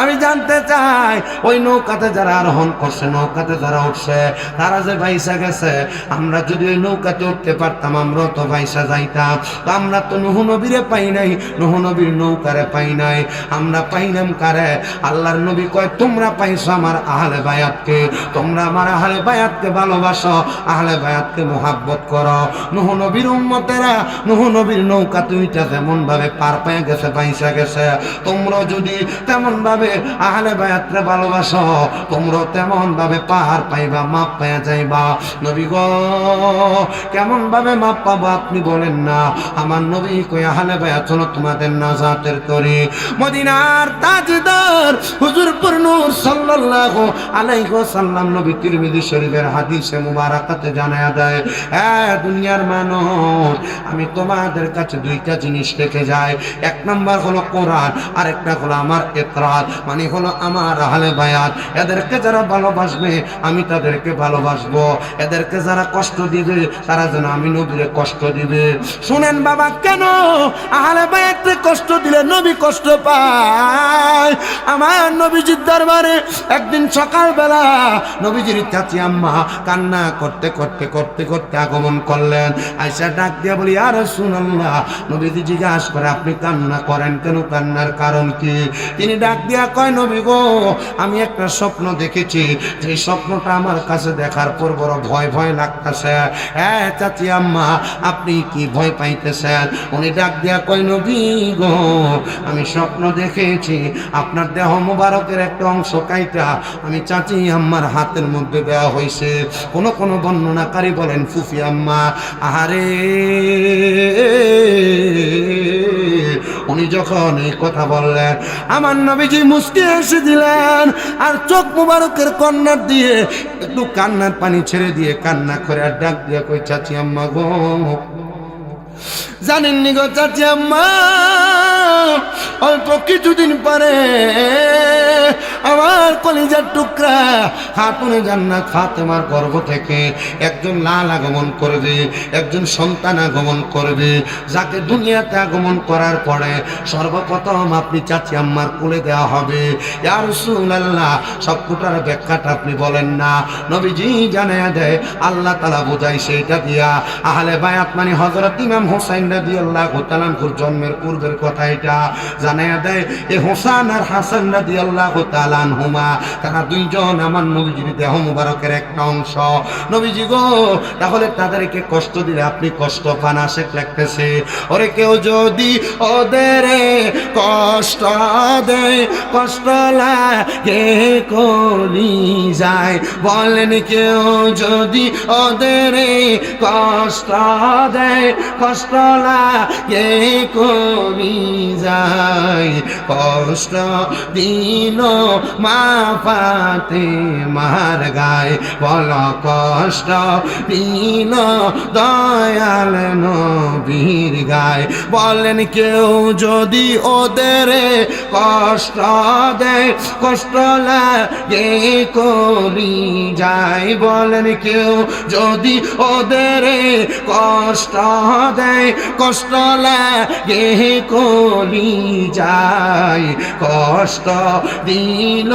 আমি জানতে চাই ওই নৌকাতে যারা আরোহণ করছে, নৌকাতে যারা উঠছে, তারা যে ভাইসা গেছে, আমরা যদি ওই নৌকাতে উঠতে পারতাম আমরাও তো ভাইসা যাইতাম। আমরা তো নূহ নবীরে পাই নাই, নূহ নবীর নৌকারে পাই নাই, আমরা পাইলাম কারে? আল্লাহর নবী কয়, তোমরা পাইছো আমার আহলে বায়াতকে, তোমরা আমার আহলে বায়াতকে ভালোবাসো, আহলে বায়াতকে মুহাব্বত করো। নূহ নবীর উম্মতেরা নূহ নবীর নৌকা তুইটা যেমন ভাবে পার পেয়ে গেছে, পাইসা গেছে, তোমরা যদি তেমন যেমন ভাবে আহলে বায়াতরে ভালোবাসো তোমরা তেমন ভাবে পার পাইবা, মাপ পাইয়া যাইবা। নবী গো কেমন ভাবে মাপ পাবো আপনি বলেন না? আমার নবী কই আহলে বায়াত হলো তোমাদের নাজাতের তরী। মদিনার তাজদার হুজুর নূর সাল্লাল্লাহু আলাইহি ওয়াসাল্লাম নবী তিরমিজি শরীফের হাদিসে মুবারাকাতে জানায়া দেয়, দুনিয়ার মানুষ আমি তোমাদের কাছে দুইটা জিনিস রেখে যাই। এক নাম্বার হলো কোরআন, আরেকটা হলো আমার ইকরার, মানে হলো আমার আহলে বায়াত। এদেরকে যারা ভালোবাসবে আমি তাদেরকে ভালোবাসবো, এদেরকে যারা কষ্ট দিবে তারা যেন আমি নবীরে কষ্ট দিবে। শুনেন বাবা, কেন আহলে বায়াতকে কষ্ট দিলে নবী কষ্ট পায়? আমার নবীজির দরবারে একদিন সকালবেলা নবীজির চাচি আম্মা কান্না করতে করতে করতে করতে আগমন করলেন। আয়েশা ডাক দিয়া বলি, ইয়া রাসূলুল্লাহ। নবীজি জিজ্ঞাসা করে, আপনি কান্না করেন কেন? কান্নার কারণ কি? তিনি ডাক দিয়া কয়, নবী গো আমি একটা স্বপ্ন দেখেছি, যে স্বপ্নটা আমার কাছে দেখার পর বড় ভয় ভয় লাগতেছে। হ্যাঁ চাচি আম্মা আপনি কি ভয় পাইতেছেন? উনি ডাক দিয়া কয়, নবী গো আমি স্বপ্ন দেখেছি আপনার দেহ মুবারকের একটা অংশ কাইটা আমি চাচি আম্মার হাতের মধ্যে দেওয়া হয়েছে। কোন কোন বর্ণনাকারী বলেন ফুফি আম্মা। আহারে উনি যখন এই কথা বললেন আমার নবীজি মুস্কি হেসে দিলেন, আর চোখ মুবারকের কর্নার দিয়ে একটু কান্নার পানি ছেড়ে দিয়ে কান্না করে আর ডাক দিয়ে কই, চাচি আম্মা গো জানেননি গো চাচি আম্মা, অল্প কিছুদিন পরে আমার কলিজার টুকরা খাতুনে জান্নাত ফাতেমার গর্ভ থেকে একজন লাল আগমন করবে, একজন সন্তান আগমন করবে, যাকে দুনিয়াতে আগমন করার পরে সর্বপ্রথম আপনি চাচি আম্মার কোলে দেওয়া হবে। ইয়া রাসূলুল্লাহ সবটার ব্যাখ্যাটা আপনি বলেন না? নবীজি জানায়া দেয়, আল্লাহ তাআলা বোঝাই সেইটা দিয়া। আহলে বায়াত মানে হযরত ইমাম হুসাইন রাদিয়াল্লাহু তাআলা জন্মের পূর্বের কথা এটা জানায়া দেয়। এই হোসেন আর হাসান রাদিয়াল্লাহু তাআলা আনহুমা তারা দুইজন আমার নবীজির দেহ মুবারকের একটা অংশ। নবীজি গো তাহলে তাদেরকে কষ্ট দিলে আপনি কষ্ট পান? আশেক লাগতেছে, ওরে কেউ যদি ওদের কষ্ট দেয় কষ্ট লাগে কলি যায়, বলেন কেউ যদি ওদের কষ্ট দেয় কষ্ট লাগে কলি যায়, কষ্ট দিল মা ফাতেমার গায়, বল কষ্ট দিল দয়াল নবীর গায়, বলেন কেউ যদি ওদের কষ্ট দেয় কষ্ট লাগে কলি যায়, বলেন কেউ যদি ওদের কষ্ট দেয় কষ্ট লাগে কলি যায়, কষ্ট দিল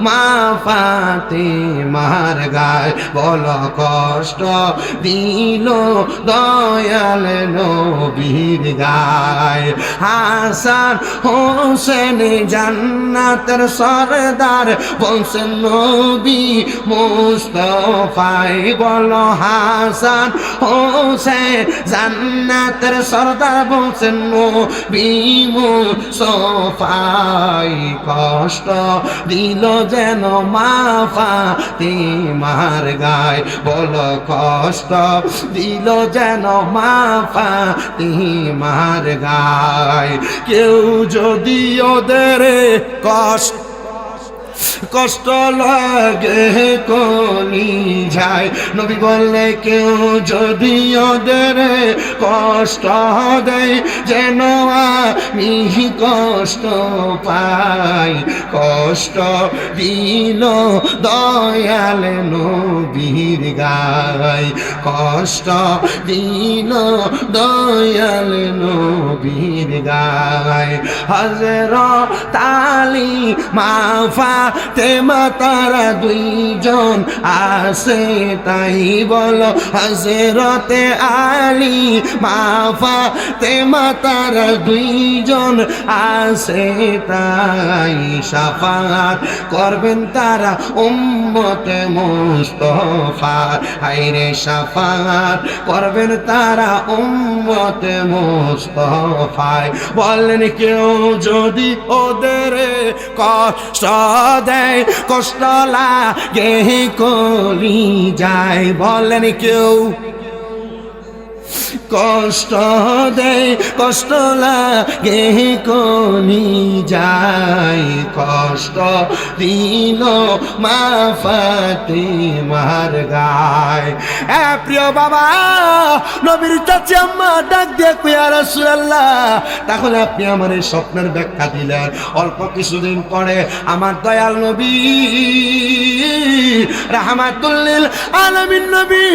মা ফাতেমার গায়, বল কষ্ট দিল দয়াল নবীর গায়। হাসান হোসেন জান্নাতের সরদার বলছেন নবী মুস্তাফাই, বল হাসান হোসেন জান্নাতের সরদার বলছেন নবী মুস্তাফাই, কষ্ট দিল যেন মা ফাতেমার গায়, বল কষ্ট দিল যেন মা ফাতেমার গায়। কেউ যদি ওদের কষ্ট লাগে কলি যায়, নবী বললে কেউ যদি ওদের কষ্ট দেয় যেন আমি কষ্ট পাই, কষ্ট দিল দয়াল নবীর গায়, কষ্ট দিল দয়াল নবীর গায়। হযরত আলী মা তেমা তারা দুইজন আছে তাই বলো হযরতে আলী মা ফাতেমা তারা দুইজন আছে তাই শাফাআত করবেন তারা উম্মতে মুস্তাফা হায়রে শাফাআত করবেন তারা উম্মতে মুস্তাফায় বলেন কেউ যদি ওদের কষ্ট দেয় কষ্ট লাগে কলি যায় বলেন কেউ কষ্ট দেয় কষ্ট লাগে কলি যায় কষ্ট দিল মা ফাতেমার গায় প্রিয় বাবা নবীর চাচি আম্মা ডাক দিয়ে কই ইয়া রাসূলুল্লাহ তাহলে আপনি আমার এই স্বপ্নের ব্যাখ্যা দিলেন অল্প কিছুদিন পরে আমার দয়াল নবী রাহমাতুল লিল আলামিন নবী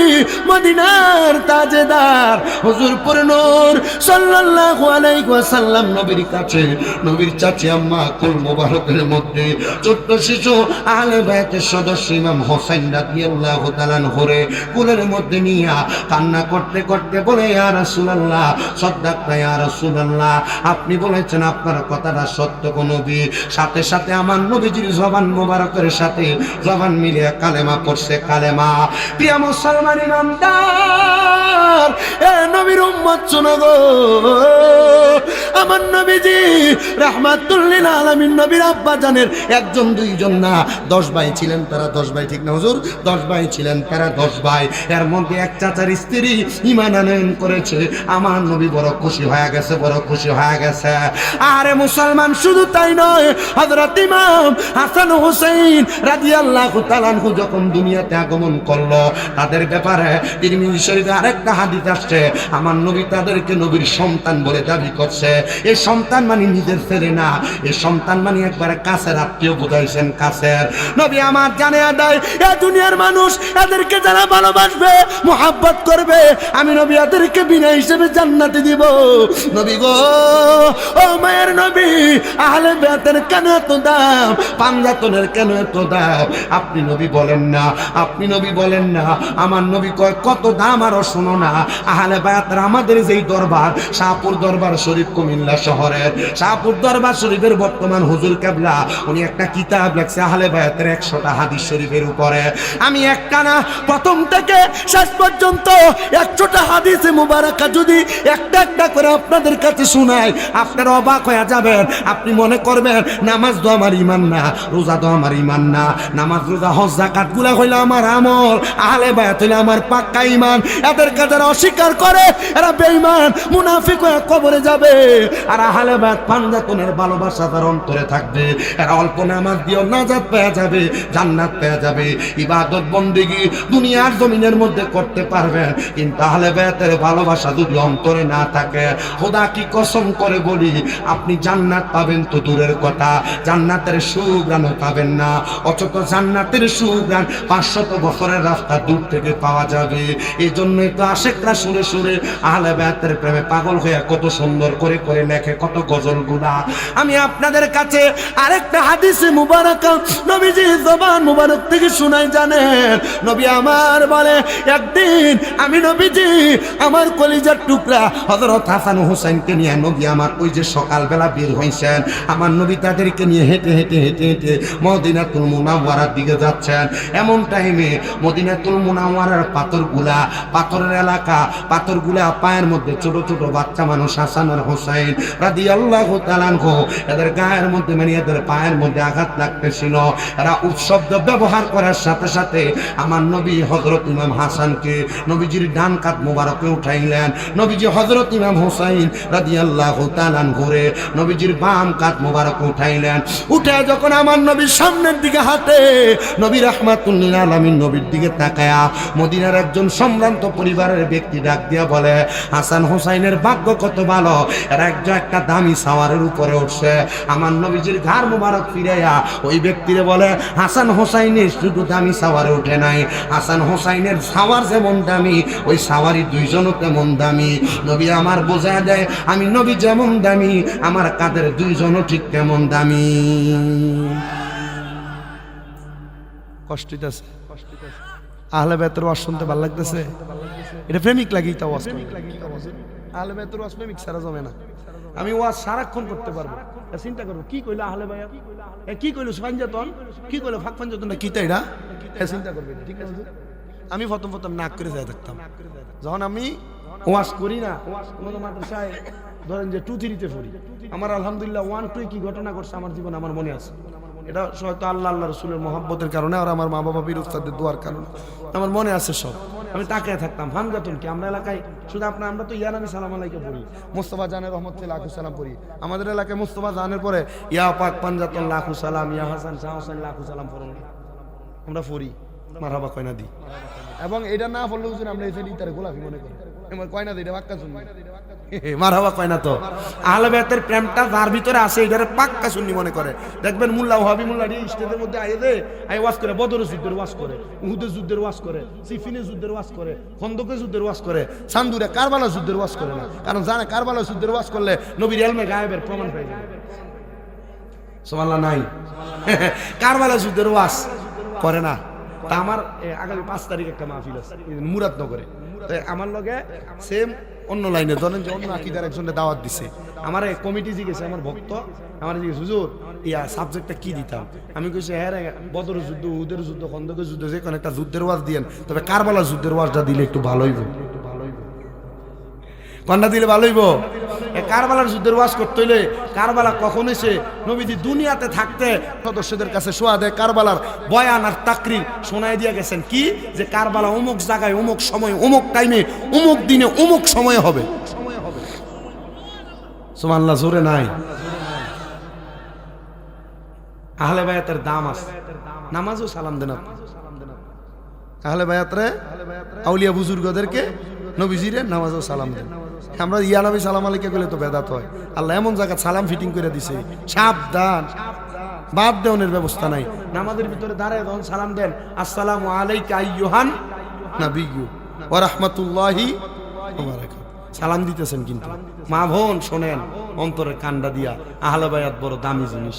মদিনার তাজদার হুজুর পুরে নূর সাল্লাল্লাহু আলাইহি ওয়াসাল্লাম নবীর কাছে নবীর চাচি আম্মা কুল মোবারকের মধ্যে ছোট্ট শিশু আহলে বাইতের সদস্য ইমাম হোসেন রাদিয়াল্লাহু তাআলা আনহুরে কুলের মধ্যে নিয়া কান্না করতে করতে বলে ইয়া রাসূলুল্লাহ সাদ্দাকতা ইয়া রাসূলুল্লাহ আপনি বলেছেন আপনার কথাটা সত্য গো নবী সাথে সাথে আমার নবীজির জবান মোবারকের সাথে জবান মিলিয়ে কালেমা পড়ছে কালেমা প্রিয় মুসলমান ইমানদার নবীর উম্মত শুনো গো আমার নবীজি রাহমাতুল লিল আলামিন নবীর আব্বা জানের একজন দুইজন না 10 ভাই ছিলেন তারা 10 ভাই ঠিক না হুজুর 10 ভাই ছিলেন তারা 10 ভাই এর মধ্যে এক চাচার স্ত্রী ঈমান আনয়ন করেছে আমার নবী বড় খুশি হয়ে গেছে বড় খুশি হয়ে গেছে আরে মুসলমান শুধু তাই নয় হযরত ইমাম হাসান হুসাইন রাদিয়াল্লাহু তাআলা আনহু যখন দুনিয়াতে আগমন করলো তাদের ব্যাপারে তিরমিজি শরীফে আরেকটা হাদিস আসছে আমার নবী তাদেরকে নবীর সন্তান বলে দাবি করছে এই সন্তান মানে নিজের ছেলে না এই সন্তান মানে একবারে কাছের আত্মীয় বুঝাইছেন কাছের নবী আমার জানে দেয় এই দুনিয়ার মানুষ এদেরকে যারা ভালোবাসবে মুহাব্বত করবে আমি নবী এদেরকে বিনা হিসেবে জান্নাতে দিব নবী গো ও মায়ের নবী আহলে বাইতের কেন এত দাম পাঞ্জাতনের কেন এত দাম আপনি নবী বলেন না আপনি নবী বলেন না আমার নবী কয় কত দাম আরো শোনো না আহলে বায়াতের আমাদের যেই দরবার শাহপুর দরবার শরীফ কুমিল্লা শহরের শাহপুর দরবার শরীফের বর্তমান হুজুর কেবলা উনি একটা কিতাব লিখছে আহলে বায়াতের 100টা হাদিস শরীফের উপরে আমি একটানা প্রথম থেকে শেষ পর্যন্ত 100টা হাদিসে মুবারাকা যদি একটা একটা করে আপনাদের কাছে শোনাই আপনারা অবাক হয়ে যাবেন আপনি মনে করবেন নামাজ তো আমার ঈমান না রোজা তো আমার ঈমান না নামাজ রোজা হজ যাকাত গুলা হইলো আমার আমল আহলে বায়াত হইলো আমার পাক্কা ঈমান এদের কাছে অস্বীকার করে এরা বেঈমান মুনাফিক হয়ে কবরে যাবে আর আহলে বায়াত পাঞ্জাতনের ভালোবাসা তার অন্তরে থাকবে এরা অল্প নামাজ দিয়েও নাজাত পেয়ে যাবে জান্নাত পেয়ে যাবে ইবাদত বন্দেগী দুনিয়ার জমিনের মধ্যে করতে পারবে কিন্তু আহলে বায়াতের ভালোবাসা যদি অন্তরে না থাকে খোদা কি কসম করে বলি আপনি জান্নাত পাবেন তো দূরের কথা জান্নাতের সুঘ্রাণ পাবেন না অথচ জান্নাতের সুঘ্রাণ 500 বছরের রাস্তা দূর থেকে পাওয়া যাবে এই জন্যই তো আশেকরা সুরে সুরে আহলে বায়াতের প্রেমে পাগল হয়ে কত সুন্দর করে করে লেখে কত গজলগুলা আমি আপনাদের কাছে আরেকটা হাদিসে মুবারাকা নবীজি জবান মুবারক থেকে শোনাই জানেন নবী আমার বলে একদিন আমি নবীজি আমার কলিজার টুকরা হযরত হাসান হুসাইনকে নিয়ে নবী আমার ওই যে সকালবেলা বের হইছেন আমার নবী তাদেরকে নিয়ে হেঁটে হেঁটে হেঁটে হেঁটে মদিনাতুল মুনাওয়ারার দিকে যাচ্ছেন এমন টাইমে মদিনাতুল মুনাওয়ারার পাথরের এলাকা পাথরগুলা পায়ের মধ্যে ছোট ছোট বাচ্চা মানুষ হাসান আর হুসাইন রাদিয়াল্লাহু তাআলা আনহু এদের গায়ের মধ্যে মানে এদের পায়ের মধ্যে আঘাত লাগতেছিল এরা উপশব্দ ব্যবহার করার সাথে সাথে আমার নবী হযরত ইমাম হাসানকে নবীজির ডান কাঁধ মোবারকে উঠাইলেন নবীজি হযরত ইমাম হুসাইন রাদিয়াল্লাহু তাআলা আনহুরে নবীজির বাম কাঁধ মোবারকে উঠাইলেন উঠে যখন আমার নবীর সামনের দিকে হাঁটে নবী রাহমাতুল লিল আলামিন নবীর দিকে তাকায়া মদিনার একজন সম্ভ্রান্ত পরিবারের ব্যক্তি ডাক দিয়া বলে হাসান হুসাইনের ভাগ্য কত ভালো এরা একটা দামি সাওয়ারের উপরে উঠছে আমার নবীজির ঘাড় মোবারক ফিরাইয়া ওই ব্যক্তিরে বলে হাসান হুসাইনের শুধু দামি সাওয়ারে উঠে নাই হাসান হুসাইনের সাওয়ার যেমন দামি ওই সাওয়ারি দুইজনও তেমন দামি নবী আমার বোঝা দেয় আমি নবী যেমন দামি আমার কাঁধের দুইজনও ঠিক তেমন দামি কষ্ট হইতাছে আহলে বায়াতের ওয়াজ শুনতে ভালো লাগতেছে এটা প্রেমিক লাগি তা ওয়াজ করি আহলে বায়াতের ওয়াজ প্রেমিক সারা জমে না আমি ওয়াজ সারাক্ষণ করতে পারবো চিন্তা করবো কি কইলো আহলে বায়াত কি কইলো পাঞ্জাতন কি কইলো ফাঁক পাঞ্জাতন না কি তাইরা চিন্তা করবে ঠিক আছে আমি প্রথম নাক করে যাই থাকতাম যখন আমি ওয়াজ করি না কোনো মাদ্রাসায় ধরেন যে 2-3 পড়ি আমার আলহামদুলিল্লাহ 1-2 কি ঘটনা ঘটছে আমার জীবন আমার মনে আছে এটা হয়তো আল্লাহ রাসূলের মহব্বতের কারণে আর আমার মা বাবা বীর উস্তাদের দোয়ার কারণে আমার মনে আছে সব আমি তাকিয়ে থাকতাম হামজাতুন কি আমরা এলাকায় শুধু আমরা তো ইয়ানামি সালাম আলাইকে পড়ি মুস্তাফা জানের রহমতুল্লাহ লাখু সালাম পড়ি আমাদের এলাকায় মুস্তাফা জানের পরে ইয়া পাক পাঞ্জাতুন লাখু সালাম ইয়া হাসান শাহ হোসেন লাখু সালাম পড়ুন আমরা পড়ি মারহাবা কয়না দি এবং এটা না পড়লে হুজুর আমরা এই ফেলি তার গোলাপি মনে করি আমার কয়না দিই এটা বাক্কা শুনি মারহাবা কয়না তো আহলে বায়াতের প্রেমটা যার ভিতরে আছে এটারে পাক্কা শুনি মনে করে দেখবেন মোল্লা ওয়াহাবি মোল্লা দি স্টেজের মধ্যে আইয়ে দে আই ওয়াজ করে বদরের যুদ্ধের ওয়াজ করে উহুদের যুদ্ধের ওয়াজ করে সিফিনের যুদ্ধের ওয়াজ করে খন্দকের যুদ্ধের ওয়াজ করে সান্দুরে কারবালা যুদ্ধের ওয়াজ করে না কারণ জানে কারবালা যুদ্ধের ওয়াজ করলে নবীর ইলমে গায়েবের প্রমাণ পেয়ে যাবে সুবহানাল্লাহ নাই কারবালা যুদ্ধের ওয়াজ করে না তা আমার আগামী 5 তারিখ একটা মাহফিল আছে মুরাদনগরে তো আমার লগে সেম অন্য লাইনে ধরেন যে অন্য আকীদার একজনের দাওয়াত দিছে আমার কমিটি জিজ্ঞেসে আমার ভক্ত আমার জিজ্ঞেস হুজুর ইয়া সাবজেক্টটা কি দিতাম আমি কইছি হ্যাঁ বদরের যুদ্ধ উহুদের যুদ্ধ খন্দকের যুদ্ধ যে কোনো একটা যুদ্ধের ওয়াজ দিয়েন তবে কারবালা যুদ্ধের ওয়াজটা দিলে একটু ভালো হইব কন্যা দিলে ভালো হইব কারবালার যুদ্ধের ওয়াজ করতে হইলে কারবালা কখন এসে নবীজি দুনিয়াতে থাকতে সদস্যদের কাছে শোয়া দেয় কারবালার বয়ান আর তাকরির শোনায় দিয়ে গেছেন কি যে কারবালা অমুক জায়গায় অমুক সময় অমুক টাইমে অমুক দিনে অমুক সময়ে হবে সুবহানাল্লাহ জোরে নাই আহলে বায়াতের দাম আছে নামাজও সালাম দেন আহলে বায়াতরে আউলিয়া বুজুর্গদেরকে নবীজিরে নামাজও সালাম দেন আমরা ইয়া নবী সালাম আলাইকে গেলে তো বেদাত হয় আল্লাহ এমন জায়গা সালাম ফিটিং করে দিছে সাবধান বাদ দেওয়ার ব্যবস্থা নাই নামাজের ভিতরে দাঁড়ায় যখন সালাম দেন আসসালামু আলাইকা আইয়ুহান নাবিয়্যু ওয়া রাহমাতুল্লাহি ওয়া বারাকাতুহু সালাম দিতেছেন কিন্তু মা বোন শোনেন অন্তরে কান্ডা দিয়া আহলে বায়াত বড় দামি জিনিস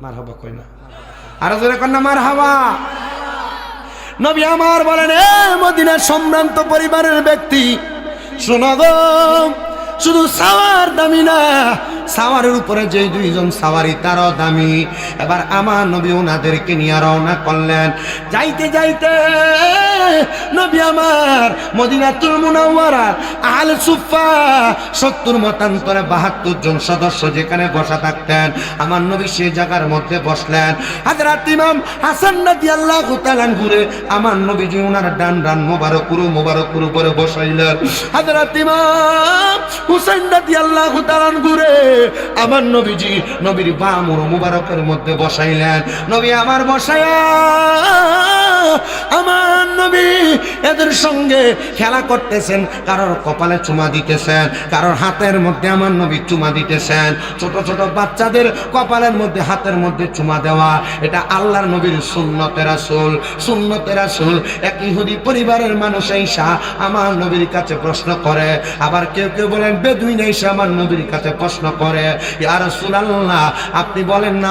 মারহাবা কই না আর জোরে কন্না মারহাবা নবী আমার বলেন এ মদিনার সম্ভ্রান্ত পরিবারের ব্যক্তি শোনো গো শুধু সাওয়ার দামি না সাওয়ারের উপরে যে দুইজন সাওয়ারি তারও দামি এবার আমার নবী ওনাদেরকে নিয়ে রওনা করলেন যাইতে যাইতে নবী আমার মদিনাতুল মুনাওয়ারা আহলে সুফা 70 মতান্তরে 72 জন সদস্য যেখানে বসা থাকতেন আমার নবী সেই জায়গার মধ্যে বসলেন হযরত ইমাম হাসান রাদিয়াল্লাহু তাআলা ঘুরে আমার নবীজি ওনার ডান মোবারক উপরে বসাইলেন হযরত ইমাম হুসাইন রাদিয়াল্লাহু তাআলা ঘুরে আমার নবীজি নবীর বাম মুবারকের মধ্যে বসাইলেন নবী আমার বসায়া আমার নবী এদের সঙ্গে খেলা করতেছেন কারোর কপালে চুমা দিতেছেন কারোর হাতের মধ্যে আমার নবী চুমা দিতেছেন ছোট ছোট বাচ্চাদের কপালের মধ্যে হাতের মধ্যে চুমা দেওয়া এটা আল্লাহর নবীর সুন্নতে রাসূল এক ইহুদি পরিবারের মানুষ আইসা আমার নবীর কাছে প্রশ্ন করে আবার কেউ কেউ বলেন বেদুইন আইসা আমার নবীর কাছে প্রশ্ন করে ইয়া রাসূলুল্লাহ আপনি বলেন না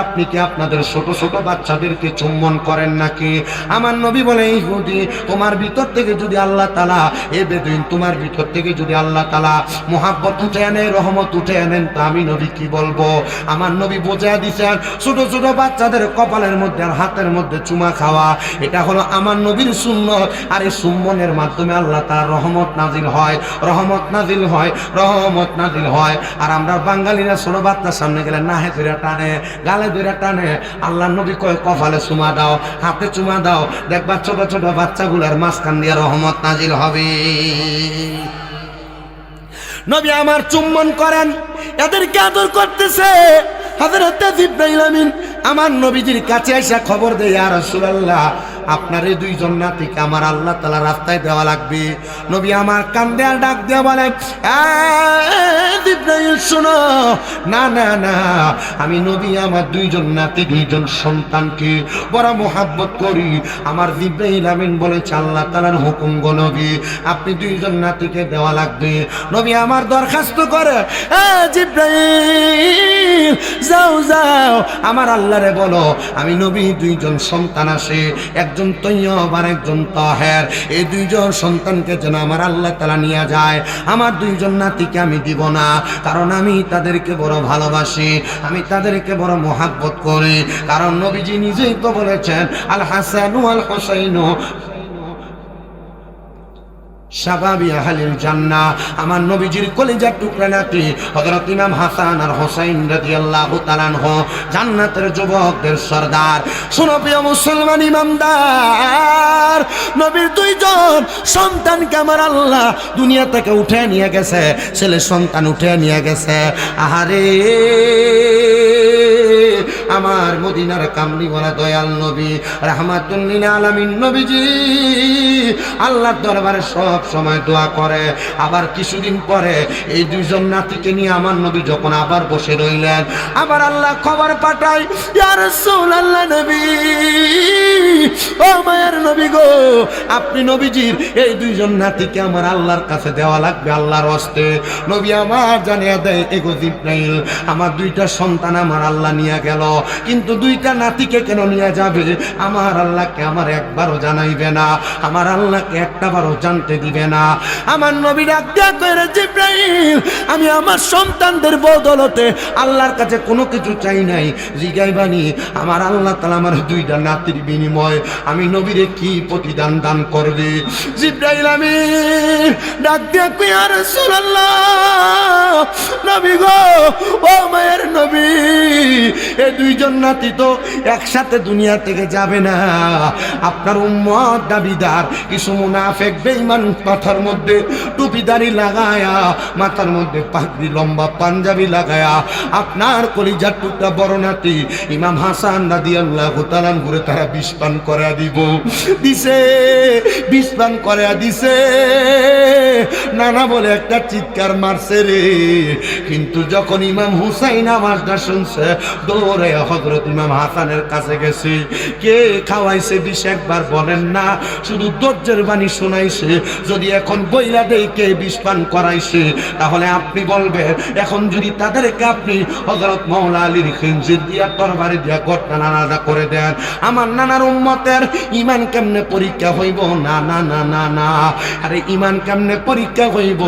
আপনি কি আপনাদের ছোট ছোট বাচ্চাদেরকে চুম্বন করেন নাকি আমার নবী বলে ইহুদি তোমার ভিতর থেকে যদি আল্লাহ তাআলা এ বেদুইন তোমার ভিতর থেকে যদি আল্লাহ তাআলা মুহাব্বত উঠে আনে রহমত উঠে আনেন তা আমি নবী কি বলবো আমার নবী বোঝায় দিয়েছেন ছোট ছোট বাচ্চাদের কপালের মধ্যে আর হাতের মধ্যে চুমা খাওয়া এটা হলো আমার নবীর সুন্নাত আর এই চুম্বনের মাধ্যমে আল্লাহ তাআলার রহমত নাজিল হয় আর আমরা বাঙালিরা ছোট বাচ্চার সামনে গেলে নাহে ধরে টানে গালে ধরে টানে আল্লাহ নবী কয় কপালে চুমা দাও হাতে চুমা দাও দেখবা ছোট ছোট বাচ্চাগুলোর মাঝখান দিয়ে রহমত নাজিল হবে নবী আমার চুম্বন করেন এদেরকে আদর করতেছে হযরত জিবরাইল আমিন আমার নবীজির কাছে এসে খবর দেয় ইয়া রাসূলুল্লাহ আপনার এই দুইজন নাতিকে আমার আল্লাহ তাআলা রাস্তায় দেওয়া লাগবে নবী আমার কান্দে আর ডাক দিয়ে বলে জিবরাইল শোনো না আমি নবী আমার দুইজন নাতি দুইজন সন্তানকে বড় মোহাব্বত করি আমার জিবরাইল আমিন বলেছে আল্লাহ তাআলার হুকুম গো নবী আপনি দুইজন নাতিকে দেওয়া লাগবে নবী আমার দরখাস্ত করে জিবরাইল বুঝাও, আমার আল্লাহরে বলো আমি নবী দুইজন সন্তান আসে, একজন তৈয়ব আর একজন তাহের, এই দুইজন সন্তানকে যেন আমার আল্লাহ তাআলা নিয়ে যায়। আমার দুইজন নাতিকে আমি দিব না, কারণ আমি তাদেরকে বড় ভালোবাসি, আমি তাদেরকে বড় মহাব্বত করি। কারণ নবীজি নিজেই তো বলেছেন আল হাসানু আল হুসাইনু শাবাবি আহলিল জান্নাহ। আমার নবীজির কলিজার টুকরা নাতি হযরত ইমাম হাসান আর হুসাইন রাদিয়াল্লাহু তাআলা আনহু জান্নাতের যুবকদের সরদার। শোনো প্রিয় মুসলমান ইমানদার, নবীর দুইজন সন্তানকে আমার আল্লাহ দুনিয়া থেকে উঠে নিয়ে গেছে, ছেলে সন্তান উঠে নিয়ে গেছে। আহারে আমার মদিনার কামলিওয়ালা দয়াল নবী রাহমাতুল লিল আলামিন নবীজি আল্লাহর দরবারে সব সময় দোয়া করে। আবার কিছুদিন পরে এই দুইজন নাতিকে নিয়ে আমার নবী যখন আবার বসে রইলেন, আবার আল্লাহ খবর পাঠায়, ইয়া রাসূলুল্লাহ নবী, ও মায়ের নবী গো, আপনি নবীজির এই দুইজন নাতিকে আমার আল্লাহর কাছে দেওয়া লাগবে আল্লাহর হস্তে। নবী আমার জানিয়ে দেয়, এগো জিবরাইল, আমার দুইটা সন্তান আমার আল্লাহ নিয়ে গেল, কিন্তু দুইটা নাতিকে কেন নিয়ে যাবে আমার আল্লাহকে আমার একবারও জানাইবে না, আমার আল্লাহকে একটাবারও জানতে দিবে না। আমার নবী ডাক দিয়া কইরা, জিবরাইল, আমি আমার সন্তানদের বদৌলতে আল্লাহর কাছে কোনো কিছু চাই নাই, জিগাইবানি আমার আল্লাহ তাআলা আমার দুইটা নাতির বিনিময় আমি নবীরে কি প্রতিদান দান করবে। জিবরাইল আমিন ডাক দিয়া কই, ইয়া রাসূলুল্লাহ নবী গো, ও মায়ের নবী, এই দুইজন নাতি তো একসাথে দুনিয়া থেকে যাবে না। আপনার উম্মত দাবিদার কিছু মুনাফিক বেঈমান মাথার মধ্যে টুপিদারি লাগায়া, মাথার মধ্যে পাগড়ি লম্বা পাঞ্জাবি লাগায়া আপনার কলিজার টুকরা বড় নাতি ইমাম হাসান রাদিয়াল্লাহু তাআলা ঘুরে তারা বিষ পান করে দিব দিছে, বিষ পান করে দিছে, নানা বলে একটা চিৎকার মারছে রে। কিন্তু যখন ইমাম হুসাইন আওয়াজটা শুনছে, দৌড়ে হযরত ইমাম হাসানের কাছে গেছে। কে খাওয়াইছে বিষ একবার বলেন না, শুধু দজ্জের বাণী শোনাইছে। যদি এখন বইলা দেই কে বিষ পান করাইছে, তাহলে আপনি বলবেন। এখন যদি তাদেরকে আপনি হযরত মাওলা আলীর খিনজির দিয়া তরবারি দিয়া গর্দান আলাদা করে দেন, আমার নানার উম্মতের ঈমান কেমনে পরীক্ষা হইব? না না না না না, আরে ঈমান কেমনে পরীক্ষা হইব?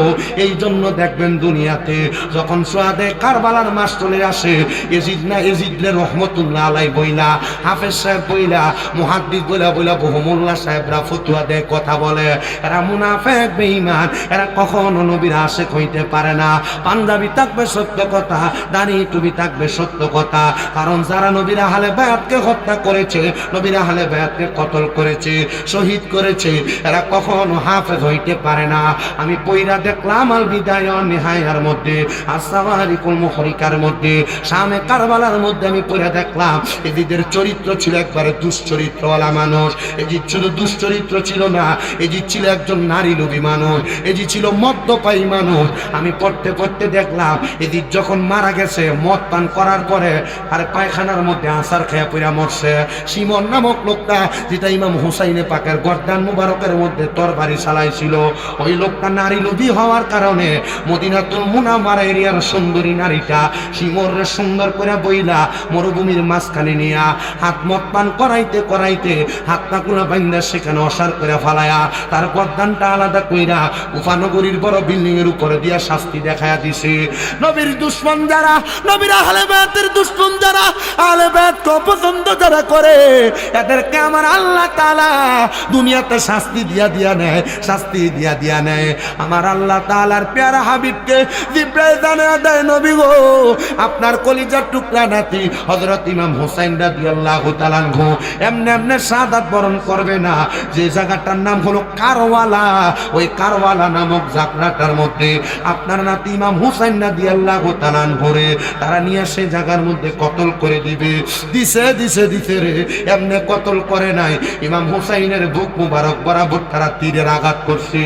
এই জন্য দেখবেন দুনিয়াতে যখন সোয়াদে কারবালার মাস চলে আসে, এজিদ না এজিদলে রহমতুল্লাহ আলাই বইলা, হাফেজ সাহেব বইলা, মুহাদ্দিস বইলা বইলা বহু মোল্লা সাহেবরা ফতুয়া দেয়, কথা বলে, এরা মুনাফিক বেঈমান, এরা কখনো নবীর আশিক হইতে পারে না। পাঞ্জাবি থাকবে সত্য কথা, দাড়ি টুপি থাকবে সত্য কথা, কারণ যারা নবীর আহলে বায়াতকে হত্যা করেছে, নবীর আহলে বায়াতকে কতল করেছে, শহীদ করেছে, এরা কখনো হাফেজ হইতে পারে না। আমি পয়রা দেখলাম আল বিদায় ওয়ান নিহায়ার মধ্যে, আস-সাওয়ারিকুল মুহরিকার মধ্যে, শামে কারবালার মধ্যে আমি পড়ে দেখলাম এজিদের চরিত্র ছিল একবারে দুশ্চরিত্রওয়ালা মানুষ। এজিদ শুধু দুশ্চরিত্র ছিল না, এজিদ ছিল একজন নারী লোভী মানুষ, এজিদ ছিল মদ্যপায়ী মানুষ। আমি পড়তে পড়তে দেখলাম এজিদ যখন মারা গেছে মদ পান করার পরে আর পায়খানার মধ্যে আসার খেয়ে পড়া মরছে। সিমন নামক লোকটা, যেটা ইমাম হুসাইনে পাকের গর্দান মুবারকের মধ্যে তরবারি চালাইছিল, ওই লোকটা নারী লোভী হওয়ার কারণে মদিনাতুল মুনাওয়ারা এরিয়ার সুন্দরী নারীটা সিমরে সুন্দর করে বইলা মরুভূমির মাঝখানে নিয়া হাত মদ পান করাইতে করাইতে হাত পাকুলা বাইন্দা সেখানে অসার করে ফালায়া তার গর্দানটা আলাদা কইরা উফানগরীর বড় বিল্ডিং এর উপরে দিয়া শাস্তি দেখায়া দিছে। নবীর দুশমন যারা, নবীর আহলে বায়াতের দুশমন যারা, আহলে বায়াতকে অপছন্দ যারা করে, এদেরকে আমার আল্লাহ তাআলা দুনিয়াতে শাস্তি দিয়া নেয়, শাস্তি দিয়া নেয়। আমার আল্লাহ তাআলার প্যারা হাবিবকে জিবরাইল জানিয়ে দেয়, নবী গো, আপনার কলিজার টুকরা নাতি হযরত ইমাম হুসাইন রাদিয়াল্লাহু তাআলা আনহু এমনে এমনে শাহাদাত বরণ করবে না। যে জায়গাটার নাম হলো কারওয়ালা, ওই কারওয়ালা নামক জায়গাটার মধ্যে আপনার নাতি ইমাম হুসাইন রাদিয়াল্লাহু তাআলা আনহুরে তারা নিয়ে সে জায়গার মধ্যে কতল করে দিবে। দিছে রে, এমনে কতল করে নাই, ইমাম হুসাইনের বুক মুবারক বরাবর তারা তীরের আঘাত করছে,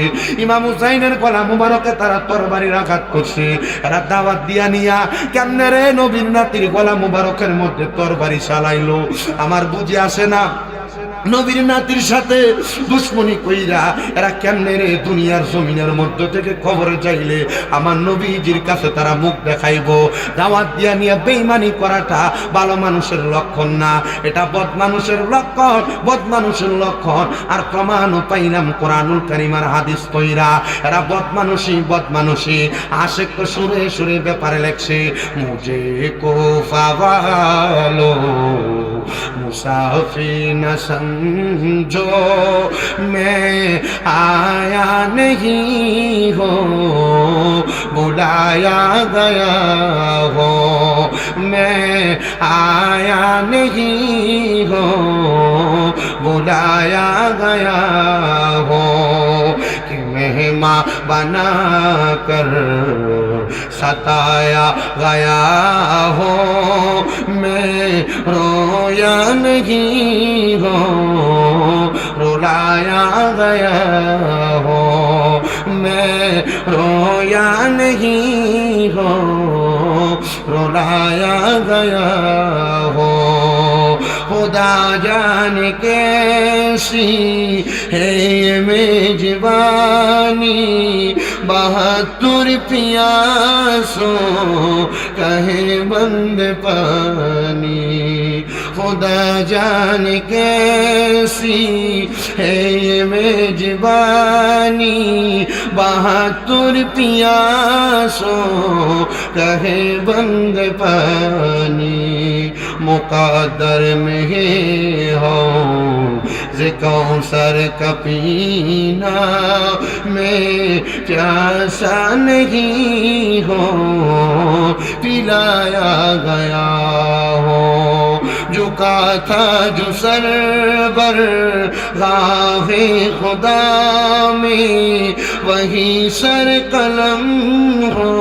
ইমাম হুসাইনের গলা মুবারকে তারা তরবারির আঘাত করছে। এরা দাওয়াত দিয়া নিয়া কেমনে রে নবীর নাতির গলা মুবারকের মধ্যে তরবারি চালাইলো, আমার বুঝে আসে না। নবীর নাতির সাথে দুশ্মনী কইরা এরা কেমনে রে দুনিয়ার জমিনের মধ্য থেকে খবর চাইলে আমার নবীজির কাছে তারা মুখ দেখাইবো। দাওয়াত দিয়া নিয়ে বেঈমানি করাটা ভালো মানুষের লক্ষণ না, এটা বদ মানুষের লক্ষণ, বদ মানুষের লক্ষণ। আর প্রমাণও পাইলাম কোরআনুল কারীম আর হাদিস কইরা এরা বদ মানুষই আশেক তো সুরে সুরে ব্যাপারে লেখছে মুঝে কো ফাওয়ালো मुसाफिर न समझो मैं आया नहीं हो बुलाया गया हो मैं आया नहीं हो बुलाया गया हो कि मेहमान बना कर सताया गया हो मैं रोया नहीं हो रुलाया गया हो मैं रोया नहीं हो रुलाया गया हो खुदा जाने कैसी है ये मेजबानी 72 प्यासों कहे बंद पानी खुदा जाने कैसी है ये मेजबानी 72 प्यासों कहे बंद पानी मुक़द्दर में हो कौसर का पीना मैं प्यासा नहीं हो पिलाया गया हो झुका था जो सर पर गाहे खुदा में वही सर कलम हो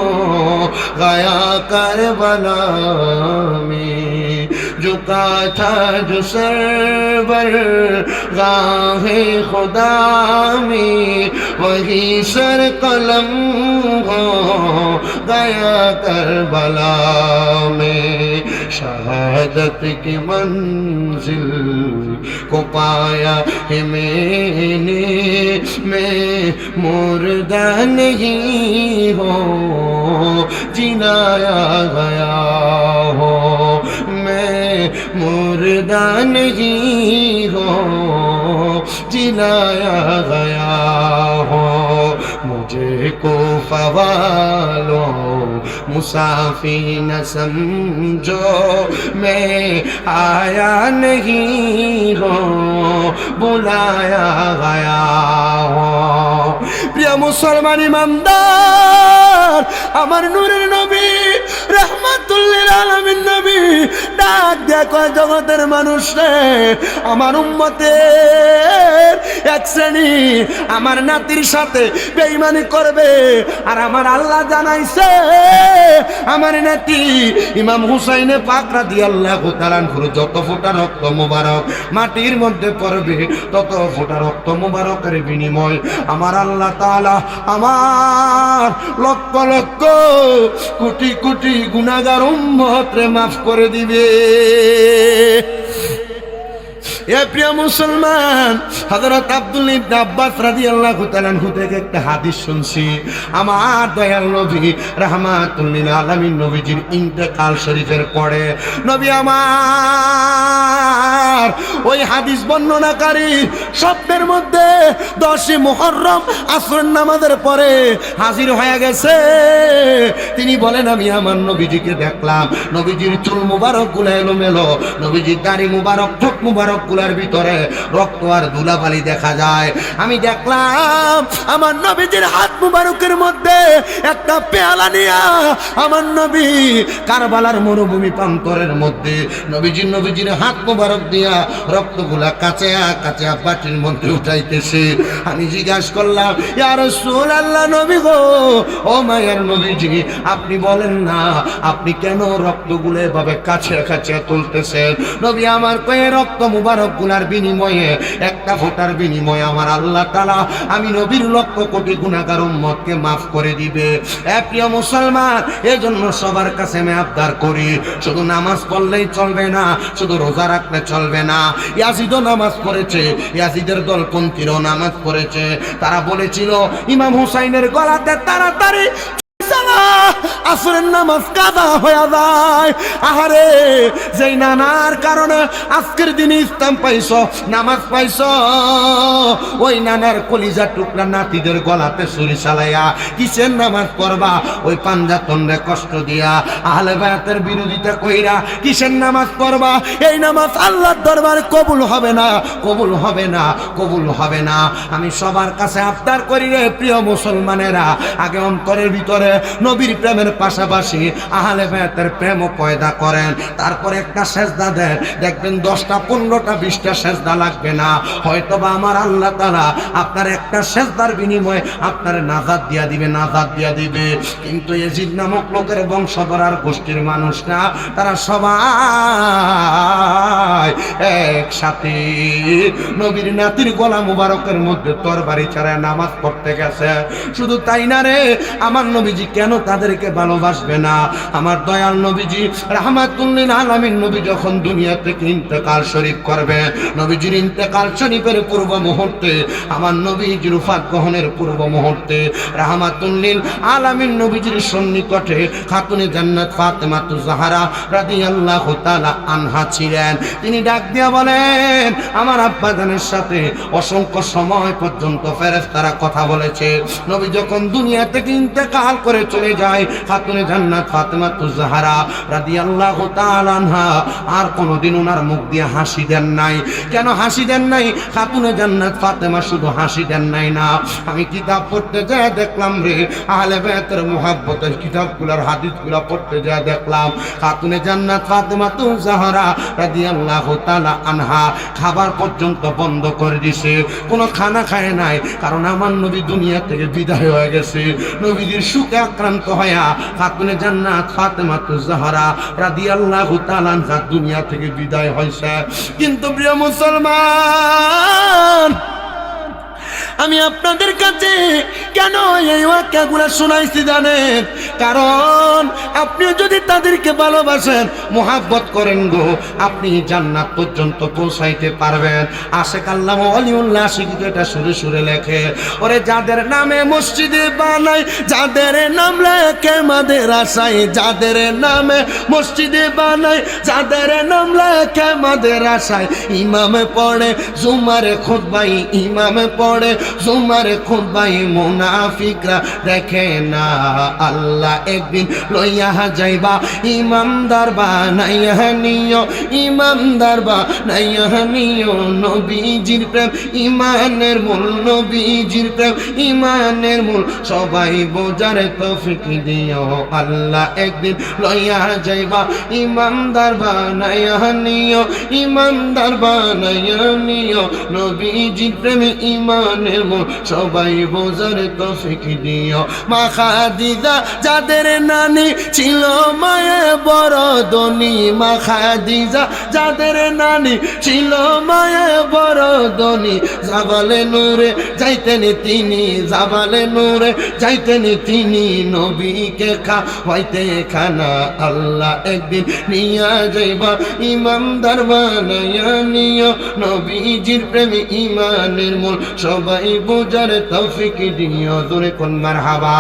गया करबला में झुका था जो सर पर गाहे खुदा में वही सर कलम हो गया करबला में शहादत की मंजिल को पाया है मैंने मैं मुर्दा नहीं हो जिलाया गया हो मैं मुर्दा नहीं हो जिलाया गया हो मुझे को फवालो मुसाफिर न समझो मैं आया नहीं हो बुलाया गया हो प्रिय मुसलमान इमानदार আমার নূরের নবী রহমাতুল লিল আলামিন নবী ডাক দেখো জগতের মানুষ রে আমার উম্মতের এক শ্রেণী আমার নাতির সাথে বেঈমানি করবে আর আমার আল্লাহ জানাইছে আমার নাতি ইমাম হুসাইনে পাক রাদিয়াল্লাহু তাআলা আনহু যত ফোঁটা রক্ত মোবারক মাটির মধ্যে পড়বে তত ফোঁটা রক্ত মোবারকের বিনিময় আমার আল্লাহ তাআলা আমার লক্ষ লক্ষ কোটি কোটি গুনাহগার উম্মতরে মাফ করে দিবে। এ প্রিয় মুসলমান হযরত আব্দুল্লাহ ইবনে আব্বাস রাদিয়াল্লাহু তাআলা আনহু থেকে একটা হাদিস শুনছি আমার দয়াল নবী রাহমাতুল লিল আলামিন নবীজির ইন্তেকাল শরীফের পরে নবী আমার ওই হাদিস বর্ণনাকারী স্বপ্নের মধ্যে 10 মুহররম আসর নামাজের পরে হাজির হয়ে গেছে। তিনি বলেন আমি আমার নবীজিকে দেখলাম, নবীজির চুল মুবারক গুলো এলোমেলো, নবীজির দাড়ি মুবারক ঠোঁট মুবারক গুলার ভিতরে রক্ত আর ধুলাবালি দেখা যায়। আমি দেখলাম আমার নবীজির হাত মুবারকের মধ্যে একটা পেয়ালা নিয়া আমার নবী কারবালার মরুভূমি প্রান্তরের মধ্যে নবীজির হাত মুবারক দিয়া রক্তগুলা কাঁচা কাঁচা বাটির মধ্যে উঠাইতেছে। আমি জিজ্ঞাসা করলাম ইয়া রাসূলুল্লাহ নবী গো, ও মায়ের নবীজি আপনি বলেন না আপনি কেন রক্তগুলো এভাবে কাছে কাছে তুলতেছেন? নবী আমার কয়ে রক্ত মুবারক সবগুলার বিনিময়ে একটা ফোঁটার বিনিময়ে আমার আল্লাহ তাআলা আমি নবীর লক্ষ কোটি গুনাহগার উম্মতকে মাফ করে দিবে। প্রিয় মুসলমান, এজন্য সবার কাছে আমি আবদার করি, শুধু নামাজ পড়লেই চলবে না, শুধু রোজা রাখলে চলবে না। ইয়াজিদও নামাজ পড়েছে, ইয়াজিদের দলপন্থীরাও নামাজ পড়েছে। তারা বলেছিল ইমাম হুসাইনের গলাতে তাড়াতাড়ি আসরের নামাজ কাদা হয়ে যায়। আহারে, যেই নানার কারণে আজকের দিনে ইসলাম পাইছ, নামাজ পাইছ, ওই নানার কলিজা টুকরা নাতিদের গলাতে ছুরি চালাইয়া কিসের নামাজ পড়বা? ওই পাঞ্জাতনরে কষ্ট দিয়া আহলে বায়াতের বিরোধিতা কইরা কিসের নামাজ পড়বা? এই নামাজ আল্লাহর দরবারে কবুল হবে না, কবুল হবে না, কবুল হবে না। আমি সবার কাছে আবদার করি রে প্রিয় মুসলমানেরা, আগে অন্তরের ভিতরে নবীর প্রেমের পাশাপাশি আহলে বায়াতের প্রেমও পয়দা করেন। তারপরে একটা সেজদা দেন, দেখবেন 10টা 15টা 20টা সেজদা লাগবে না। হয়তোবা আমার আল্লাহ তাআলা আপনার একটা সেজদার বিনিময়ে আপনার নাজাত দিয়া দিবে, নাজাত দিয়া দিবে। কিন্তু ইয়াজিদ নামক লোকের বংশধর আর গোষ্ঠীর মানুষরা তারা সবাই একসাথে নবীর নাতির গলা মুবারকের মধ্যে তরবারি চালায় নামাজ পড়তে গেছে। শুধু তাই না রে, আমার নবীজি কেন তাদেরকে ভালোবাসবে না? আমার দয়াল নবীজি রাহমাতুল লিল আলামিন নবী যখন দুনিয়া থেকে ইন্তেকাল শরীফ করবে, নবীজির ইন্তেকাল শরীফের পূর্ব মুহূর্তে, আমার নবীজির ওফাত গ্রহণের পূর্ব মুহূর্তে রাহমাতুল লিল আলামিন নবীজির সন্নিকটে খাতুনে জান্নাত ফাতেমাতুজ জাহরা রাদিয়াল্লাহু তাআলা আনহা ছিলেন। তিনি ডাক দিয়া বলেন, আমার আব্বা জানের সাথে অসংখ্য সময় পর্যন্ত ফেরেশতারা কথা বলেছে। নবী যখন দুনিয়া থেকে ইন্তেকাল করে চলে যায়, খাতুনে জান্নাত ফাতেমাতুজ জাহরা রাদিয়াল্লাহু তাআলা আনহা আর কোনোদিন ওনার মুখ দিয়ে হাসি দেন নাই। কেন হাসি দেন নাই? খাতুনে জান্নাত ফাতেমা শুধু হাসি দেন নাই না, আমি কিতাব পড়তে যায় দেখলাম রে, আহলে বায়াতের মুহাব্বতের কিতাবগুলোর হাদিসগুলো পড়তে যায় দেখলাম খাতুনে জান্নাত ফাতেমাতুজ জাহরা রাদিয়াল্লাহু তাআলা আনহা খাবার পর্যন্ত বন্ধ করে দিয়েছে, কোনো খানা খায় নাই। কারণ আমার নবী দুনিয়া থেকে বিদায় হয়ে গেছে। নবীজির সুখে আক্রান্ত হয়া খাতুনে জান্নাত ফাতেমাতুজ জাহরা রাদিয়াল্লাহু তাআলা আনহা দুনিয়া থেকে বিদায় হয়েছে। কিন্তু প্রিয় মুসলমান, আমি আপনাদের কাছে কেন এই ওয়াক্যগুলো শোনাইছি জানেন? কারণ আপনি যদি তাদেরকে ভালোবাসেন, মুহাব্বত করেন গো, আপনি জান্নাত পর্যন্ত পৌঁছাইতে পারবেন। আশেক আল্লামা ওয়ালিউল্লাহ আশিকি এটা সুরে সুরে লেখে, ওরে যাদের নামে মসজিদে বানাই, যাদের নাম লেখে মাদ্রাসায়, যাদের নামে মসজিদে বানাই, যাদের নাম লেখে মাদ্রাসায়, ইমামে পড়ে জুমারে খুতবাই, ইমামে পড়ে জুমারে খুতবাই, মুনাফিকরা দেখে না আল্লাহ একদিন লইয়া যাইবা, ইমানদার বানাইয়া নিও, ইমানদার বানাইয়া নিও। নবীজির প্রেম ইমানের মূল, নবীজির প্রেম ইমানের মূল, সবাই বোঝার তৌফিক দিও, আল্লাহ একদিন লইয়া যাইবা, ইমানদার বানাইয়া নিও, ইমানদার বানাইয়া নিও। নবীজির প্রেম ইমানের মূল, সবাই বোঝার তৌফিক দিও। মা খাদিজা যাদের নানি ছিল মায়ে বড় ধনী, মা খাদিজা যাদের নানি ছিল মায়ে বড় ধনী, জাবালে নূরে যাইতেন তিনি, জাবালে নূরে যাইতেন তিনি, নবীকে খাওয়াইতে খানা আল্লাহ একদিন নিয়া যাইবা, ইমানদার বানাইয়া নিও। নবীজির প্রেমে ইমানের মূল, সবাই বোঝার তৌফিক দিও। দূরে কোন মারহাবা।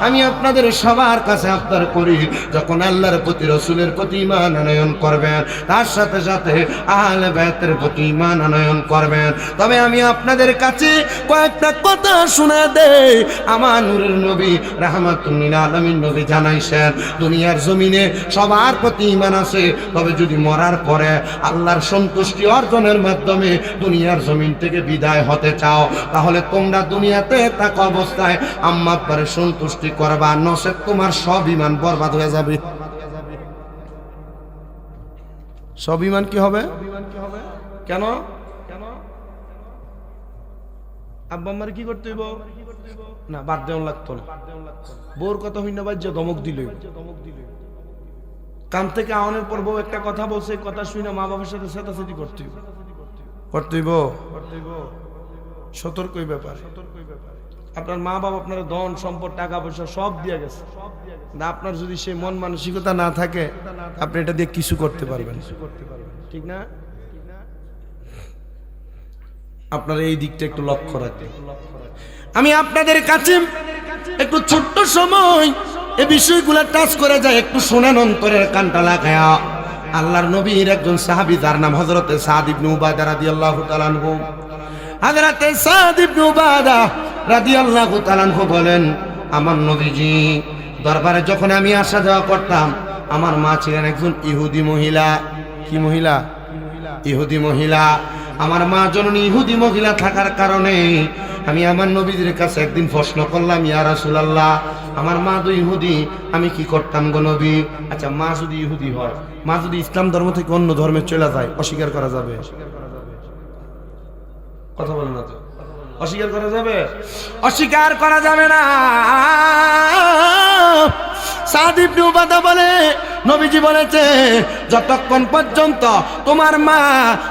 আমি আপনাদের সবার কাছে আবদার করি, যখন আল্লাহর প্রতি রসুলের প্রতি ঈমান আনয়ন করবেন, তার সাথে সাথে আহলে বায়াতের প্রতি ঈমান আনয়ন করবেন। তবে আমি আপনাদের কাছে কয়েকটা কথা শোনা দেই। আমার নূরের নবী রাহমাতুল লিল আলামিন নবী জানাইছেন, দুনিয়ার জমিনে সবার প্রতি ঈমান আছে, তবে যদি মরার পরে আল্লাহর সন্তুষ্টি অর্জনের মাধ্যমে দুনিয়ার জমিন থেকে বিদায় হতে চাও, তাহলে তোমরা দুনিয়াতে থাকা অবস্থায় আম্মা আব্বার সন্তুষ্টি করবা, নচেৎ তোমার সব ঈমান বরবাদ হয়ে যাবে। সব ঈমান কি হবে? কেন? আব্বা আম্মার কি করতে হইব? না, বাদ দেওয়া লাগতো না। বউর কথা হইনা বাজ্যা ধমক দিল, কান থেকে আওয়ানোর পর বউ একটা কথা বলছে, কথা শুনে মা বাবার সাথে চেতাচেতি করতে হইব। করতেইব সতর্কই ব্যাপার। আপনার মা বাবা আপনার ধন সম্পদ টাকা পয়সা সব দিয়ে গেছে, না আপনার যদি সেই মন মানসিকতা না থাকে আপনি এটা দিয়ে কিছু করতে পারবেন, ঠিক না? আপনার এই দিকটা একটু লক্ষ্য রাখবেন। আমি আপনাদের কাছে একটু ছোট্ট সময় এই বিষয়গুলো টাচ করে যায়, একটু শোনেন অন্তরের কানটা লাগায়া। আল্লাহর নবীর একজন সাহাবী যার নাম হযরতে সাদ ইবনে উবাদা রাদিয়াল্লাহু তাআলা আনহু, হযরতে সাদ ইবনে উবাদা রাদিয়াল্লাহু তাআলা আনহু বলেন, আমার নবীজি দরবারে যখন আমি আসা যাওয়া করতাম, আমার মা ছিলেন একজন ইহুদি মহিলা। কি মহিলা? ইহুদি মহিলা। আমার মা জননী ইহুদি মহিলা থাকার কারণে আমি আমার নবীজির কাছে একদিন প্রশ্ন করলাম, ইয়া রাসূলুল্লাহ, আমার মা তো ইহুদি, আমি কি করতাম গো নবী? আচ্ছা, মা যদি ইহুদি হয়, মা যদি ইসলাম ধর্ম থেকে অন্য ধর্মে চলে যায়, অস্বীকার করা যাবে? কথা বলেন না তো, অস্বীকার করা যাবে? অস্বীকার করা যাবে না। সাদ ইবনে উবাদা বলে, নবীজি বলেছে, যতক্ষণ পর্যন্ত তোমার মা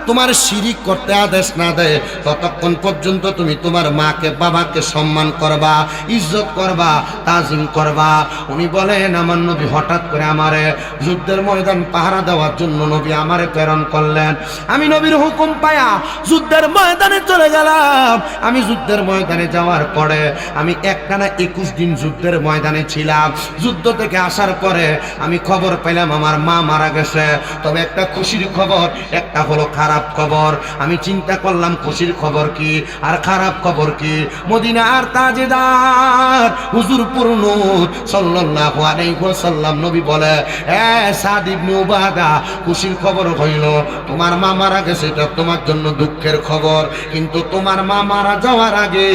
তোমার শিরিক করতে আদেশ না দেয়, ততক্ষণ পর্যন্ত তুমি তোমার মাকে বাবাকে সম্মান করবা, ইজ্জত করবা, তাজিম করবা। উনি বলেন, আমার নবী হঠাৎ করে আমারে যুদ্ধের ময়দান পাহারা দেওয়ার জন্য নবী আমারে প্রেরণ করলেন। আমি নবীর হুকুম পায়া যুদ্ধের ময়দানে চলে গেলাম। আমি যুদ্ধের ময়দানে যাওয়ার পরে আমি একটানা 21 দিন যুদ্ধের ময়দানে ছিলাম। যুদ্ধ থেকে আসার পরে আমি খবর পেলাম আমার মা মারা গেছে। তবে একটা খুশির খবর, একটা হলো খারাপ খবর। আমি চিন্তা করলাম খুশির খবর কি আর খারাপ খবর কি। মদিনার তাজেদার হুজুর পুরনুর সাল্লাল্লাহু আলাইহি ওয়াসাল্লাম নবী বলে, সাদ ইবনে উবাদা, খুশির খবর হইল তোমার মা মারা গেছে, এটা তোমার জন্য দুঃখের খবর। কিন্তু তোমার মা মারা যাওয়ার আগে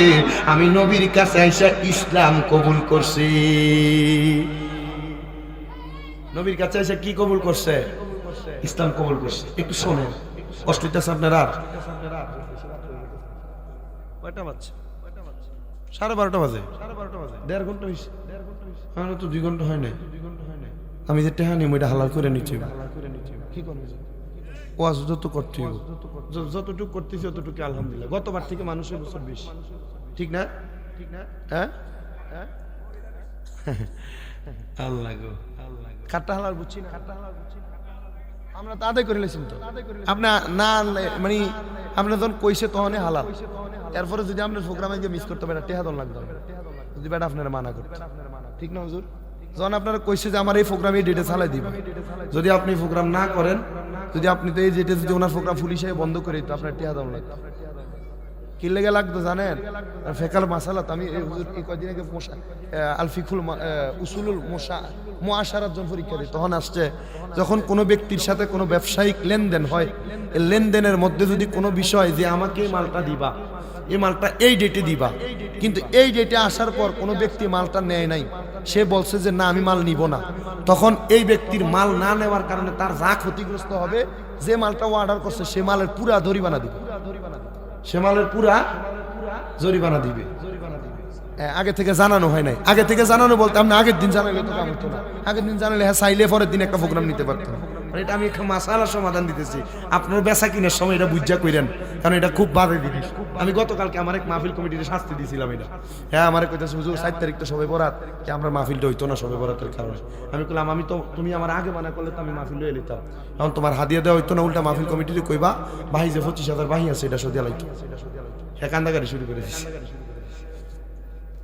আমি নবীর কাছে এসে ইসলাম কবুল করছি। নবীর কাছে এসে কি কবুল করছে? ইসলাম কবুল করছে। একটু শোনেন, কষ্ট হইতেছে আপনার? আর কয়টা বাজছে? 12:30 বাজে। 1.5 ঘন্টা হয়েছে। আমার তো 2 ঘন্টা হয় নাই। আমি যে টেহা নিম ওইটা হালাল করে নিচ্ছি। কি করবো? ওয়াজ যত করতে হবে, যতটুকু করতেছি ততটুকু আলহামদুলিল্লাহ। গতবার থেকে মানুষের বছর বেশি, ঠিক না? ঠিক না? হ্যাঁ, আল্লাহ গো, খাট্টা হালাল বুঝছি না। আমরা তো আদায় করে লেছেন তো। আপনার না মানে আপনার যখন কইছে তখনই হালাল। এরপরে যদি আপনার প্রোগ্রামে গিয়ে মিস করতে পারেন, টেহা দন লাগবে যদি বেটা আপনারা মানা করতে, ঠিক না হুজুর? যখন আপনারা কইছে যে আমার এই প্রোগ্রামে ডেটে চালাই দিবে, যদি আপনি প্রোগ্রাম না করেন, যদি আপনি তো এই ডেটে যদি ওনার প্রোগ্রাম পুলিশে বন্ধ করে দিত, আপনার টেহা দন লাগবে। কি লেগে লাগতো জানেন? ফেকাল মাসালাত আমি এই কয়দিন আগে আলফিকুল উসুলুল মুআশারাত জন পরীক্ষা দিই, তখন আসছে যখন কোনো ব্যক্তির সাথে কোনো ব্যবসায়িক লেনদেন হয়, এই লেনদেনের মধ্যে যদি কোনো বিষয় যে আমাকে এই মালটা দিবা, এই মালটা এই ডেটে দিবা, কিন্তু এই ডেটে আসার পর কোনো ব্যক্তি মালটা নেয় নাই, সে বলছে যে না আমি মাল নিব না, তখন এই ব্যক্তির মাল না নেওয়ার কারণে তার যা ক্ষতিগ্রস্ত হবে, যে মালটা অর্ডার করছে সে মালের পুরা জরিমানা দিবে, সে মালের পুরা জরিমানা দিবে। আগে থেকে জানানো হয় নাই। আগে থেকে জানানো বলতে আপনি আগের দিন জানালে তো কাম হতো না। আগের দিন জানালে হ্যাঁ চাইলে পরের দিন একটা প্রোগ্রাম নিতে পারতেন। এটা আমি একটা মাসালার সমাধান দিতেছি, আপনার বেচা কিনার সময় এটা বুঝা কইরেন, কারণ এটা খুব বাজে জিনিস। আমি গতকালকে আমার এক মাহফিল কমিটিতে শাস্তি দিয়েছিলাম এটা। হ্যাঁ, আমার কইতেছে হুজুর 7 তারিখ তো সবে বরাত, কি আমরা মাহফিলটা হইতো না সবে বরাতের কারণে। আমি বললাম আমি তো, তুমি আমার আগে মানা করলে তো আমি মাহফিল লয়ে নিতাম, এখন তোমার হাদিয়া দেওয়া হইতো না, উল্টা মাহফিল কমিটিতে কইবা ভাই যে 25,000 বাহি আছে এটা সদিয়া লাইতো। হ্যাঁ, কান্দাকারি শুরু করে দিছি।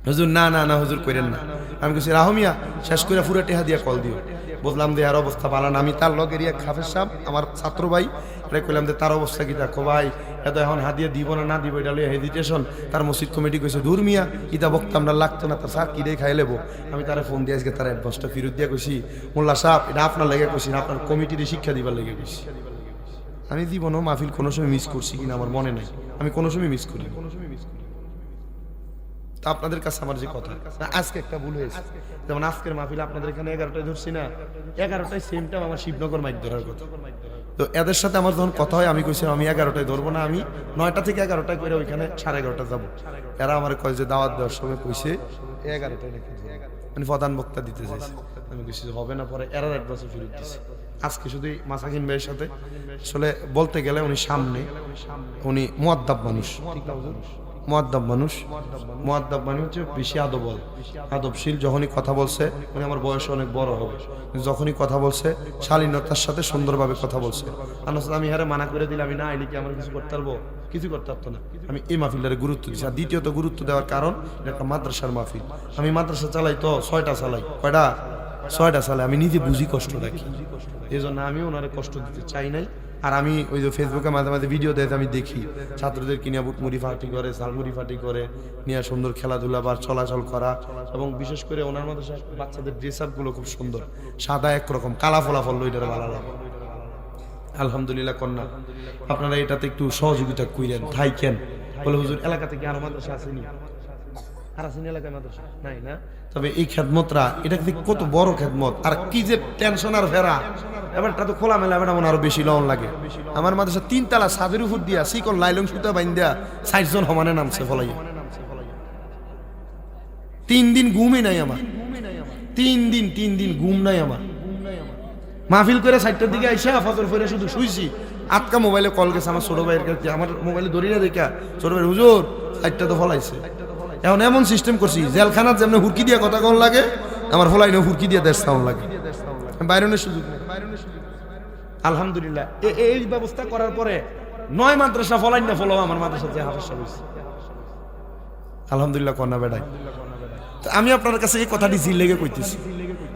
হুজুর না না না হুজুর কইরেন না। আমি কইছি রাহমিয়া শেষ করে পুরো টেহা দিয়া কল দিও। বুঝলাম যে আর অবস্থা ভালো না। আমি তার লগের এক হাফেজ সাহেব আমার ছাত্র ভাই, এটা কইলাম যে তার অবস্থা কি দেখো ভাই, এত এখন হাদিয়া দিব না না দিব এটা লইয়া হেজিটেশন। তার মসজিদ কমিটি কইছে দূর মিয়া ইটা বক্তা আমরা লাগতো না, তার সার কিরে খাই লেবো। আমি তারা ফোন দিয়ে আজকে তার অ্যাডভান্সটা ফেরত দিয়া কইছি, মোল্লা সাহেব এটা আপনার লেগে কইছি না, আপনার কমিটির শিক্ষা দিবার লেগে কইছি। আমি জীবনও মাহফিল কোনো সময় মিস করছি কিনা আমার মনে নাই, আমি কোনো সময় মিস করি। তা আপনাদের কাছে আমার যে কথা, আজকে একটা ভুল হয়েছে, যেমন আজকের মাহফিল আপনাদের এখানে 11টায় ধরছি না, 11টায় সেম টাইম আমার শিবনগর মাইক ধরার কথা। তো এদের সাথে আমার যখন কথা হয় আমি কইছি আমি 11টায় ধরবো না, আমি 9টা থেকে 11টায় করে ওইখানে 11:30 যাবো। এরা আমার কয় যে দাওয়াত দেওয়ার সময় কইছে 11টায় নাকি, মানে প্রধান বক্তা দিতে চাইছে। আমি কইছি হবে না, পরে এরার অ্যাডভান্স ফেরত দিচ্ছে। আজকে শুধু মাসাকিন ভাইয়ের সাথে আসলে বলতে গেলে উনি সামনে, উনি মুআদ্দাব মানুষ, মুআদ্দাব মানুষ, মুআদ্দাব মানে হচ্ছে বেশি আদবশীল। যখনই কথা বলছে, উনি আমার বয়সে অনেক বড় হবে, যখনই কথা বলছে শালীনতার সাথে সুন্দরভাবে কথা বলছে। আমি হারে মানা করে দিলাম, আমি না আইলে কি আমার কিছু করতে পারবো? কিছু করতে পারতো না। আমি এই মাহফিলটারে গুরুত্ব দিচ্ছি। আর দ্বিতীয়ত গুরুত্ব দেওয়ার কারণ এটা একটা মাদ্রাসার মাহফিল। আমি মাদ্রাসা চালাই তো 6টা চালাই, কয়টা? 6টা চালাই। আমি নিজে বুঝি কষ্টটা কি, এই জন্য আমি ওনারে কষ্ট দিতে চাই নাই। আর আমি ওই যে ফেসবুকে মাঝে মাঝে ভিডিও দেয়, আমি দেখি ছাত্রদের কিনে বুটমুড়ি ফাটি করে, ঝালমুড়ি ফাটি করে নিয়ে সুন্দর খেলাধুলা বা চলাচল করা, এবং বিশেষ করে ওনার মধ্যে বাচ্চাদের ড্রেস আপ গুলো খুব সুন্দর, সাদা একরকম, কালা ফলাফল ওইটার ভালো লাগে। আলহামদুলিল্লাহ কন্যা, আপনারা এটাতে একটু সহযোগিতা করেন, থাইকেন। বলে হুজুর এলাকাতে কি আরো মাদ্রাসা আসেনি? আর আসেনি এলাকায় মাদ্রাসা নাই না? তবে এই খেদমতরা, এটা কত বড় খেদমত, আর কি যে টেনশন আর ফেরা। এবারটা তো খোলা মেলা, এবার মনে আরো বেশি লন লাগে। আমার মাদ্রাসা 3 তালা ছাদের উপর দিয়া শিকল লাইলং সুতা বাইন দেয়া 60 জন সমানে নামছে ফলাইয়া। 3 দিন ঘুমই নাই আমার, 3 দিন ঘুম নাই আমার। মাহফিল করে 4টার দিকে আইসা ফজর পড়ে শুধু শুইছি। আটকা মোবাইলে কল গেছে আমার ছোট ভাইয়ের কাছে, আমার মোবাইলে ধরি না দেখা, ছোট ভাই হুজুর 4টা তো ফলাইছে। এখন এমন সিস্টেম করছি, জেলখানার যেমন হুরকি দিয়ে কথা কন লাগে, আমার ফলাই না হুরকি দিয়ে দেশ সাউন্ড লাগে, বাইরনের সুযোগ নেই। আলহামদুলিল্লাহ এই ব্যবস্থা করার পরে 9 মাদ্রাসা ফলাই না ফলো আমার মাদ্রাসাতে হাফেজ সাহেব হইছে। আলহামদুলিল্লাহ কন্যা বেড়াই। আমি আপনার কাছে এই কথাটি জিল লেগে কইতেছি,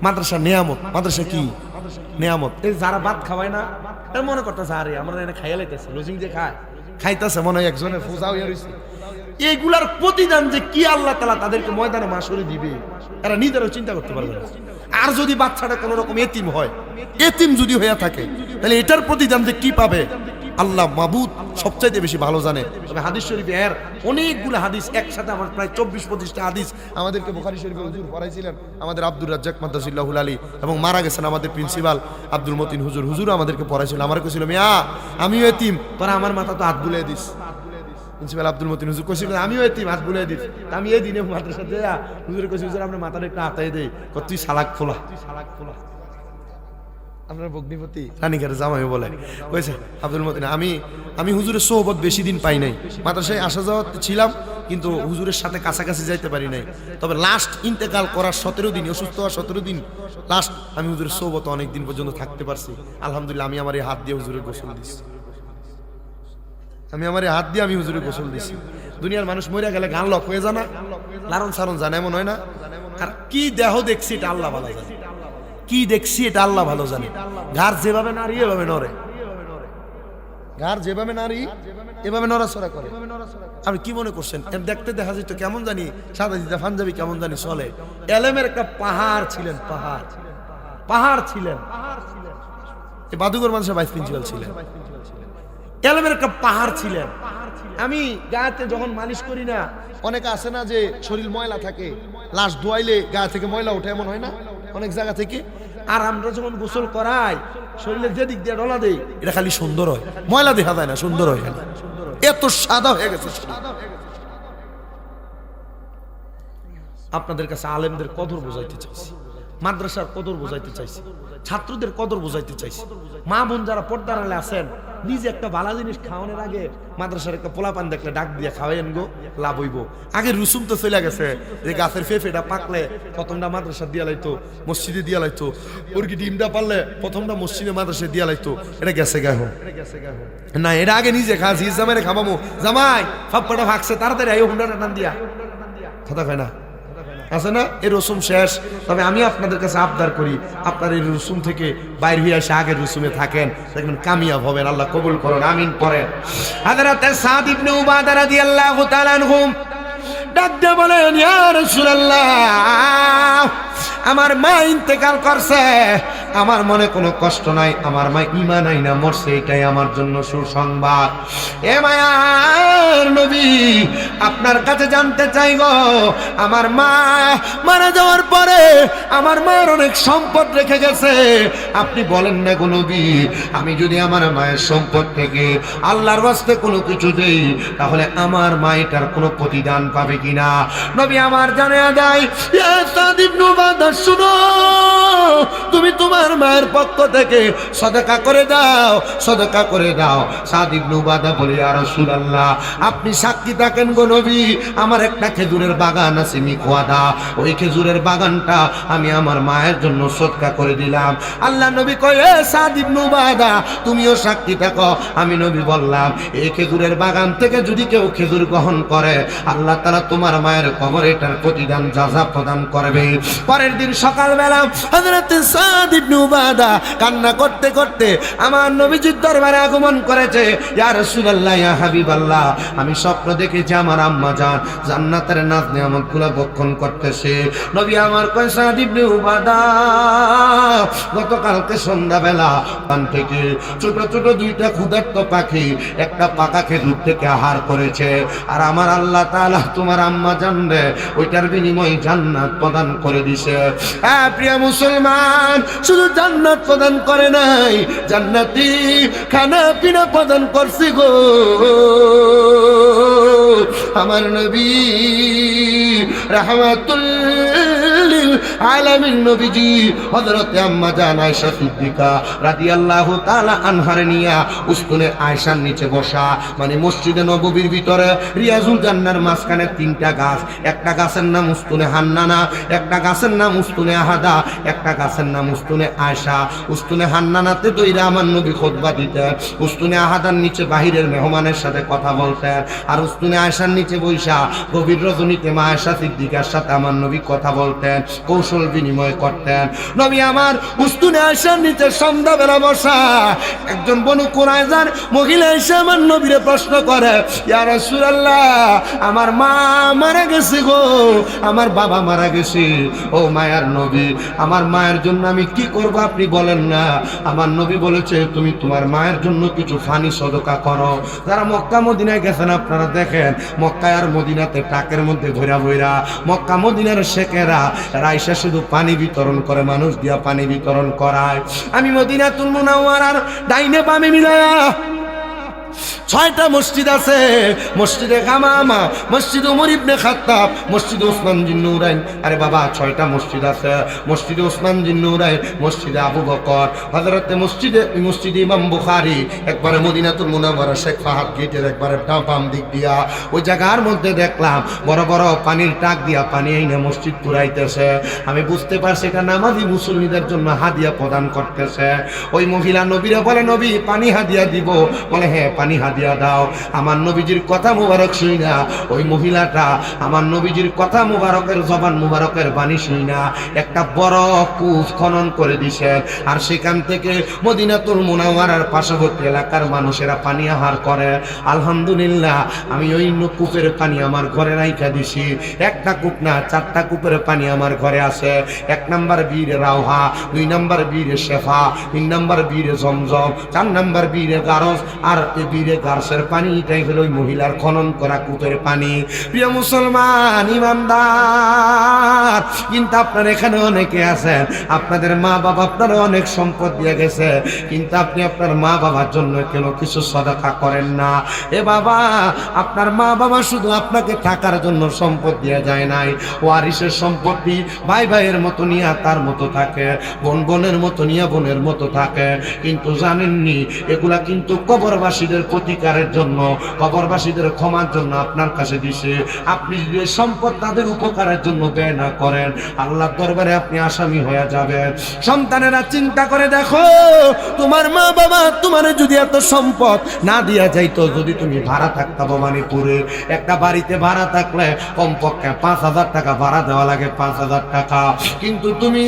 মাদ্রাসা নেয়ামত। মাদ্রাসা কি নেয়ামত? এই যারা ভাত খাওয়ায় না, এর মনে করতেছে আরে আমরা এনে খাইয়া লাইতেছে, লজিং যে খাইতেছে মনে হয় একজনের পূজা হইয়া রইছে। এইগুলার প্রতিদান যে কি আল্লাহ তাআলা তাদেরকে ময়দানে মাশরে দিবে, এরা নিজেরাও চিন্তা করতে পারবে না। আর যদি বাচ্চাটা কোনো রকম এতিম হয়, এতিম যদি হয়ে থাকে, তাহলে এটার প্রতিদান যে কি পাবে আল্লাহ মাবুদ সবচাইতে বেশি ভালো জানে। তবে হাদিস শরীফে এর অনেকগুলো হাদিস একসাথে, আমার প্রায় 24-25টা হাদিস আমাদেরকে বুখারী শরীফে হুজুর পড়াইছিলেন, আমাদের আব্দুর রাজ্জাক মাদ্দাসিল্লাহুল আলী, এবং মারা গেছেন আমাদের প্রিন্সিপাল আব্দুল মতিন হুজুর আমাদেরকে পড়াইছিল। আমার কইছিল মিয়া আমিও এতিম, তোরা আমার মাথা তো হাত বুলিয়ে দিস। প্রিন্সিপাল আব্দুল মতিন হুজুর কইছিল আমিও এতিম, হাত বুলিয়ে দিস। আমি এই দিনে মাদ্রাসা দেয়া হুজুরে কইছি হুজুর আপনার মাথাটা একটু হাতাই দেই, তুই সালাক খোলা। আপনার ভগ্নিপতি রানীঘাটের জামাই বলে কইছে আব্দুল মতিন, আমি হুজুরের সোহবত বেশি দিন পাই নাই, মাদ্রাসায় আসা যাওয়া ছিলাম, কিন্তু হুজুরের সাথে কাছাকাছি যাইতে পারি নাই। তবে লাস্ট ইন্তেকাল করার 17 দিন, অসুস্থ হওয়ার 17 দিন লাস্ট আমি হুজুরের সোহবত অনেক দিন পর্যন্ত থাকতে পারছি। আলহামদুলিল্লাহ আমি আমার এই হাত দিয়ে হুজুরের গোসল দিছি, আমি হুজুরের গোসল দিছি। দুনিয়ার মানুষ মরে গেলে গান লক হয়ে জানা, লারণ সারণ জানে, এমন হয় না? আর কি দেহ দেখছি এটা আল্লাহ ভালো জানে, কি দেখছি এটা আল্লাহ ভালো জানে। ঘর যেভাবে নারী এভাবে নড়ে, ঘর যেভাবে নারী এভাবে নড়াচড়া করে। আপনি কি মনে করছেন দেখতে দেখা যেত কেমন জানি সাদা দিদা পাঞ্জাবি কেমন জানি চলে? এলেমের একটা পাহাড় ছিলেন, পাহাড় ছিলেন। বাদুগর মানুষের ভাইস প্রিন্সিপাল ছিলেন, এলেমের একটা পাহাড় ছিলেন। আমি গায়েতে যখন মালিশ করি না, অনেকে আসে না যে শরীর ময়লা থাকে, লাশ ধোয়াইলে গায়ে থেকে ময়লা ওঠে, এমন হয় না অনেক জায়গা থেকে? আর আমরা যখন গোসল করাই শরীরে যে দিক দিয়ে ডলা দেই, এটা খালি সুন্দর হয়, ময়লা দেখা যায় না, সুন্দর হয়, খালি এত সাদা হয়ে গেছে। আপনাদের কাছে আলেমদের কদর বোঝাইতে চাইছি, মাদ্রাসার কদর বোঝাইতে চাইছি, ছাত্রদের কদর বোঝাইতে চাইছি। মা বোন যারা পর্দার আলে আছেন, নিজে একটা ভালো জিনিস খাওয়ানোর আগে মাদ্রাসার একটা পোলাপান দেখলে ডাক দিয়ে খাওয়াইন গো, লাভ হইব। আগে রুসুম তো চলে গেছে যে গাছের ফেফেটা পাকলে প্রথমটা মাদ্রাসা দিয়া লাইতো, মসজিদে দিয়া লাইতো, ওর কি ডিমটা পারলে প্রথমটা মসজিদে মাদ্রাসা দিয়া লাইতো। এটা গেছে গা না, এটা আগে নিজে খা, জিজ জামাই খাবামো, জামাই ফাপ্পাটা ভাগছে তাড়াতাড়ি আই হুন্ডাটা টান দিয়া, কথা কয় না আছে না? এই রসুম শেষ। তবে আমি আপনাদের কাছে আবদার করি, আপনার এই রসুম থেকে বাইর হয়ে এসে আগের রসুমে থাকেন, দেখবেন কামিয়াব হবেন। আল্লাহ কবুল করুন, আমিন পড়েন। হযরত সাদ ইবনে উবাদা রাদিয়াল্লাহু তাআলা আনহু ডাক দিয়ে বলেন, ইয়া রাসূলুল্লাহ, আমার মা ইন্তেকাল করছে, আমার মনে কোনো কষ্ট নাই, আমার মা ঈমান আইনা মরছে, এটাই আমার জন্য সুসংবাদ। এ মায়ার নবী, আপনার কাছে জানতে চাই গো, আমার মা মারা যাওয়ার পরে আমার মায়ের অনেক সম্পদ রেখে গেছে, আপনি বলেন না গো নবী, আমি যদি আমার মায়ের সম্পদ থেকে আল্লাহর ওয়াস্তে কোনো কিছু দেই, তাহলে আমার মা এটার কোনো প্রতিদান পাবে কিনা? নবী আমার জানা দেয়, ইয়া সাদ ইবনে উবাদা শুনো, তুমি তোমার মায়ের পক্ষ থেকে সদকা করে দাও, সদকা করে দাও। সাদ ইবনে উবাদা বলে, ইয়া রাসূলুল্লাহ, আপনি সাক্ষী থাকেন গো নবী, আমার একটা খেজুরের বাগান আছে মিকওয়াদা, ওই খেজুরের বাগানটা আমি আমার মায়ের জন্য সদকা করে দিলাম। আল্লাহ নবী কয়, এ সাদ ইবনে উবাদা, তুমিও সাক্ষী থাকো। আমি নবী বললাম, এই খেজুরের বাগান থেকে যদি কেউ খেজুর গ্রহণ করে, আল্লাহ তাআলা তোমার মায়ের কবরে এটার প্রতিদান যাজা প্রদান করবে। পরের দিন সকালবেলা হযরত সাদ ইবনে উবাদা কান্না করতে করতে আমার নবীজির দরবারে আগমন করেছে। ইয়া রাসূলুল্লাহ, ইয়া হাবিবাল্লাহ, আমি স্বপ্ন দেখেছি আমার আম্মা জান জান্নাতের নাজ নিয়ামতগুলো ভক্ষণ করতেছে। নবী আমার কয়, সাদ ইবনে উবাদা, গতকালকে সন্ধ্যাবেলা পান থেকে ছোট ছোট দুইটা ক্ষুধার্ত পাখি একটা পাকা খেজুর থেকে আহার করেছে, আর আমার আল্লাহ তাআলা তোমার আম্মা জানবে ওইটার বিনিময়ে জান্নাত প্রদান করে দিছে। হ্যাঁ প্রিয় মুসলমান, শুধু জান্নাত প্রদান করে নাই, জান্নাতি খানা পিনা প্রদান করছি গো আমার নবী রাহমাতুল লিল আলামিন নবীজি হযরত আম্মা জান আয়েশা সিদ্দিকা রাদিয়াল্লাহু তাআলা আনহার নিয়া উস্তুনে আয়েশার নিচে বসা, মানে মসজিদে নববীর ভিতরে রিয়াজুল জান্নার মাঝখানে তিনটা গাছ, একটা গাছের নাম উস্তুনে হান্নানা, একটা গাছের নাম উস্তুনে আহাদা, একটা গাছের নাম উস্তুনে আয়েশা। উস্তুনে হান্নানাতে দইরা আমার নবী খুতবা দিতেন, উস্তুনে আহাদার নিচে বাহিরের মেহমানের সাথে কথা বলতেন, আর উস্তুনে আয়েশার নিচে বৈশা গভীর রজনীতে মা আয়েশা সিদ্দিকার সাথে আমার নবী কথা বলতেন, কৌশল বিনিময় করতেন। নবী আমার উস্তুনে আয়েশার নিচে সন্ধ্যাবেলা বসা, একজন বনু কুরাইজার মহিলা এসে আমার নবীরে প্রশ্ন করে, ইয়া রাসূলুল্লাহ, আমার মা মারা গেছে গো, আমার বাবা মারা গেছে, ও মায়ার নবী, আমার মায়ের জন্য আমি কি করব আপনি বলেন না। আমার নবী বলেছে, তুমি তোমার মায়ের জন্য কিছু ফানি সদকা করো। যারা মক্কা মদিনায় গেছেন আপনারা দেখেন, মক্কায় আর মদিনাতে ট্রাকের মধ্যে ভৈরা ভৈরা মক্কা মদিনার শেখেরা রাইসা শুধু পানি বিতরণ করে, মানুষ দিয়া পানি বিতরণ করায়। আমি মদিনাতুল মুনাওয়ারার ডাইনে বামে মিলায়া 6টা মসজিদ আছে, মসজিদে গামামা, মসজিদ ওমর ইবনে খাত্তাব, মসজিদ ওসমান বিন নুরাইন। আরে বাবা 6টা মসজিদ আছে, মসজিদে ওসমান বিন নুরাইন, মসজিদে আবু বকর, হযরতে মসজিদে ইমাম বুখারী, একবারে মদিনাতুল মুনাওয়ারা শেখ ফাহাদ গেটের একবারে বাম দিক দিয়া ওই জায়গার মধ্যে দেখলাম বড় বড় পানির টাক দিয়া পানি এনে মসজিদ পুরাইতেছে। আমি বুঝতে পারছি এটা নামাজি মুসল্লিদের জন্য হাদিয়া প্রদান করতেছে। ওই মহিলা নবীরে বলে, নবী পানি হাদিয়া দিব? বলে হ্যাঁ পানি হাদিয়া দাও। আমার নবীজির কথা মুবারক শুই না ওই মহিলাটা আমার নবীজির কথা মুবারকের জবান মুবারকের বাণী শুই না একটা বড় কূপ খনন করে দিছেন, আর সেখান থেকে মদিনাতুল মুনাওয়ারার পার্শ্ববর্তী এলাকার মানুষেরা পানি আহার করে। আলহামদুলিল্লাহ, আমি ওই কূপের পানি আমার ঘরে রাইখা দিছি। একটা কূপ না, 4টা কূপের পানি আমার ঘরে আছে। 1 নাম্বার বীরে রাওহা, 2 নাম্বার বীরে শেফা, 3 নাম্বার বীরে জমজম, 4 নাম্বার বীরে গারস, আর এই বীরে গারসের পানি এটাই হলো ওই মহিলার খনন করা কূপের পানি। প্রিয় মুসলমান ইমানদার, কিন্তু আপনার এখানে অনেকে আছেন, আপনাদের মা বাবা আপনারা অনেক সম্পদ দিয়ে গেছে, কিন্তু আপনি আপনার মা বাবার জন্য কেন কিছু সদকা করেন না? এ বাবা, আপনার মা বাবা শুধু আপনাকে থাকার জন্য সম্পদ দিয়ে যায় নাই, ওয়ারিসের সম্পত্তি ভাই ভাইয়ের মতো নিয়ে তার মতো থাকে, বোন বোনের মতো নিয়ে বোনের মতো থাকে, কিন্তু জানেননি এগুলা কিন্তু কবরবাসীদের প্রতিকারের জন্য, কবরবাসীদের ক্ষমার জন্য আপনার কাছে দিছে। আপনি যদি সম্পদ তাদের উপকারের জন্য ব্যয় না করেন, আল্লাহর দরবারে আপনি আসামি হয়ে যাবেন। সন্তানেরা চিন্তা করে দেখো, তোমার মা বাবা তোমার যদি এত সম্পদ না দিয়া যাইতো, যদি তুমি ভাড়া থাকতা ভবানীপুরে, একটা বাড়িতে ভাড়া থাকলে কমপক্ষে 5,000 টাকা ভাড়া দেওয়া লাগে, 5,000 টাকা, কিন্তু তুমি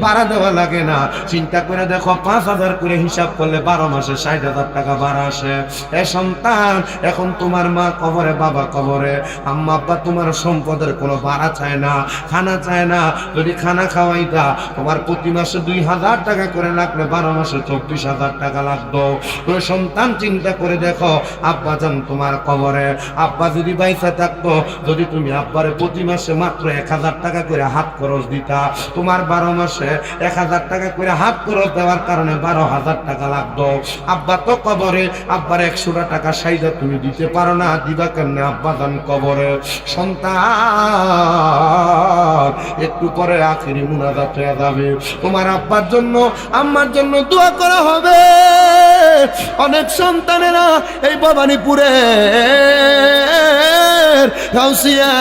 ভাড়া দেওয়া লাগে না। চিন্তা করে দেখো, 5,000 করে হিসাব করলে 12 মাসে 60,000 টাকা ভাড়া আসে। এ সন্তান, এখন তোমার মা কবরে, বাবা কবরে, আম্মা আব্বা তোমার সম্পদের কোনো ভাড়া চায় না, খানা চায় না। যদি খানা খাওয়াইতা, তোমার প্রতি মাসে 2,000 টাকা করে লাগলে 12 মাসে 24,000 টাকা লাগতো। ওই সন্তান চিন্তা করে দেখো, আব্বা যান তোমার কবরে, আব্বা যদি বাইসা থাকতো, যদি তুমি আব্বারে প্রতি মাসে মাত্র 1,000 টাকা করে হাত খরচ দিতা, তোমার 12 মাসে 1,000 টাকা করে হাত খরচ দেওয়ার কারণে 12,000 টাকা লাগতো। আব্বা তো কবরে, আব্বার 100 500টা টাকা সাইদা তুমি দিতে পারো না, দিবা কেমনে আব্বাজান কবরে? সন্তান একটু পরে আখেরি মুনাজাত হয়ে যাবে, তোমার আব্বার জন্য আম্মার জন্য দোয়া করা হবে। অনেক সন্তানেরা এই ভবানীপুরে গাউসিয়া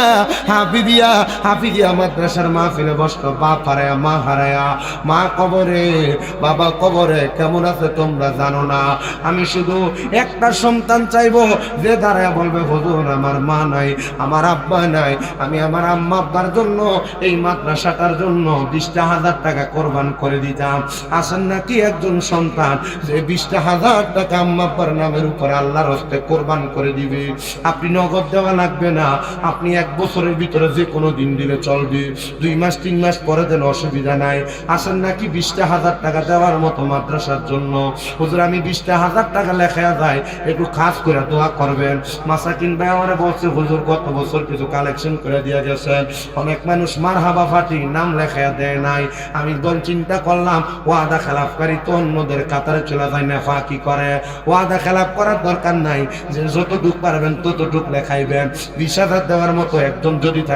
হাফিজিয়া মাদ্রাসার মাহফিলে বসতো, বাপ হারায়া মা হারায়া, মা কবরে বাবা কবরে, কেমন আছে তোমরা জানো না। আমি শুধু একটা সন্তান চাইবো যে দাঁড়ায় বলবে হুজুর আমার মা নাই, আমার আব্বা নাই, আমি আমার আম্মা আব্বার জন্য এই মাদ্রাসাটার জন্য 20,000 টাকা কোরবান করে দিতাম। আসেন নাকি একজন সন্তান যে 20,000 টাকা আম্মা আব্বার নামের উপরে আল্লাহর হস্তে কোরবান করে দিবে? আপনি নগদ দেওয়া লাগবে না, আপনি 1 বছরের ভিতরে যে কোনো দিন দিলে চলবে, 2 মাস 3 মাস পরে দেন, অসুবিধা নাই। আসেন নাকি 20,000 টাকা দেওয়ার মতো মাদ্রাসার জন্য? হুজুর আমি 20,000 টাকা লেখা যায়, একটু খাস করে দোয়া করবেন। মাসাকিন ভাই আমারে বলছে হুজুর গত বছর কিছু কালেকশন করে দিয়ে গেছেন, অনেক মানুষ মারহাবা ফাটি নাম লেখা দেয় নাই। আমি দল চিন্তা করলাম ওয়াদা খেলাফকারী তো অন্যদের কাতারে চলে যায় না, ফাঁকি করে। ওয়াদা খেলাফ করার দরকার নাই, যে যতটুক পারবেন ততটুক লেখাইবেন। 20,000 দেওয়ার মতো একদম যদি থাকে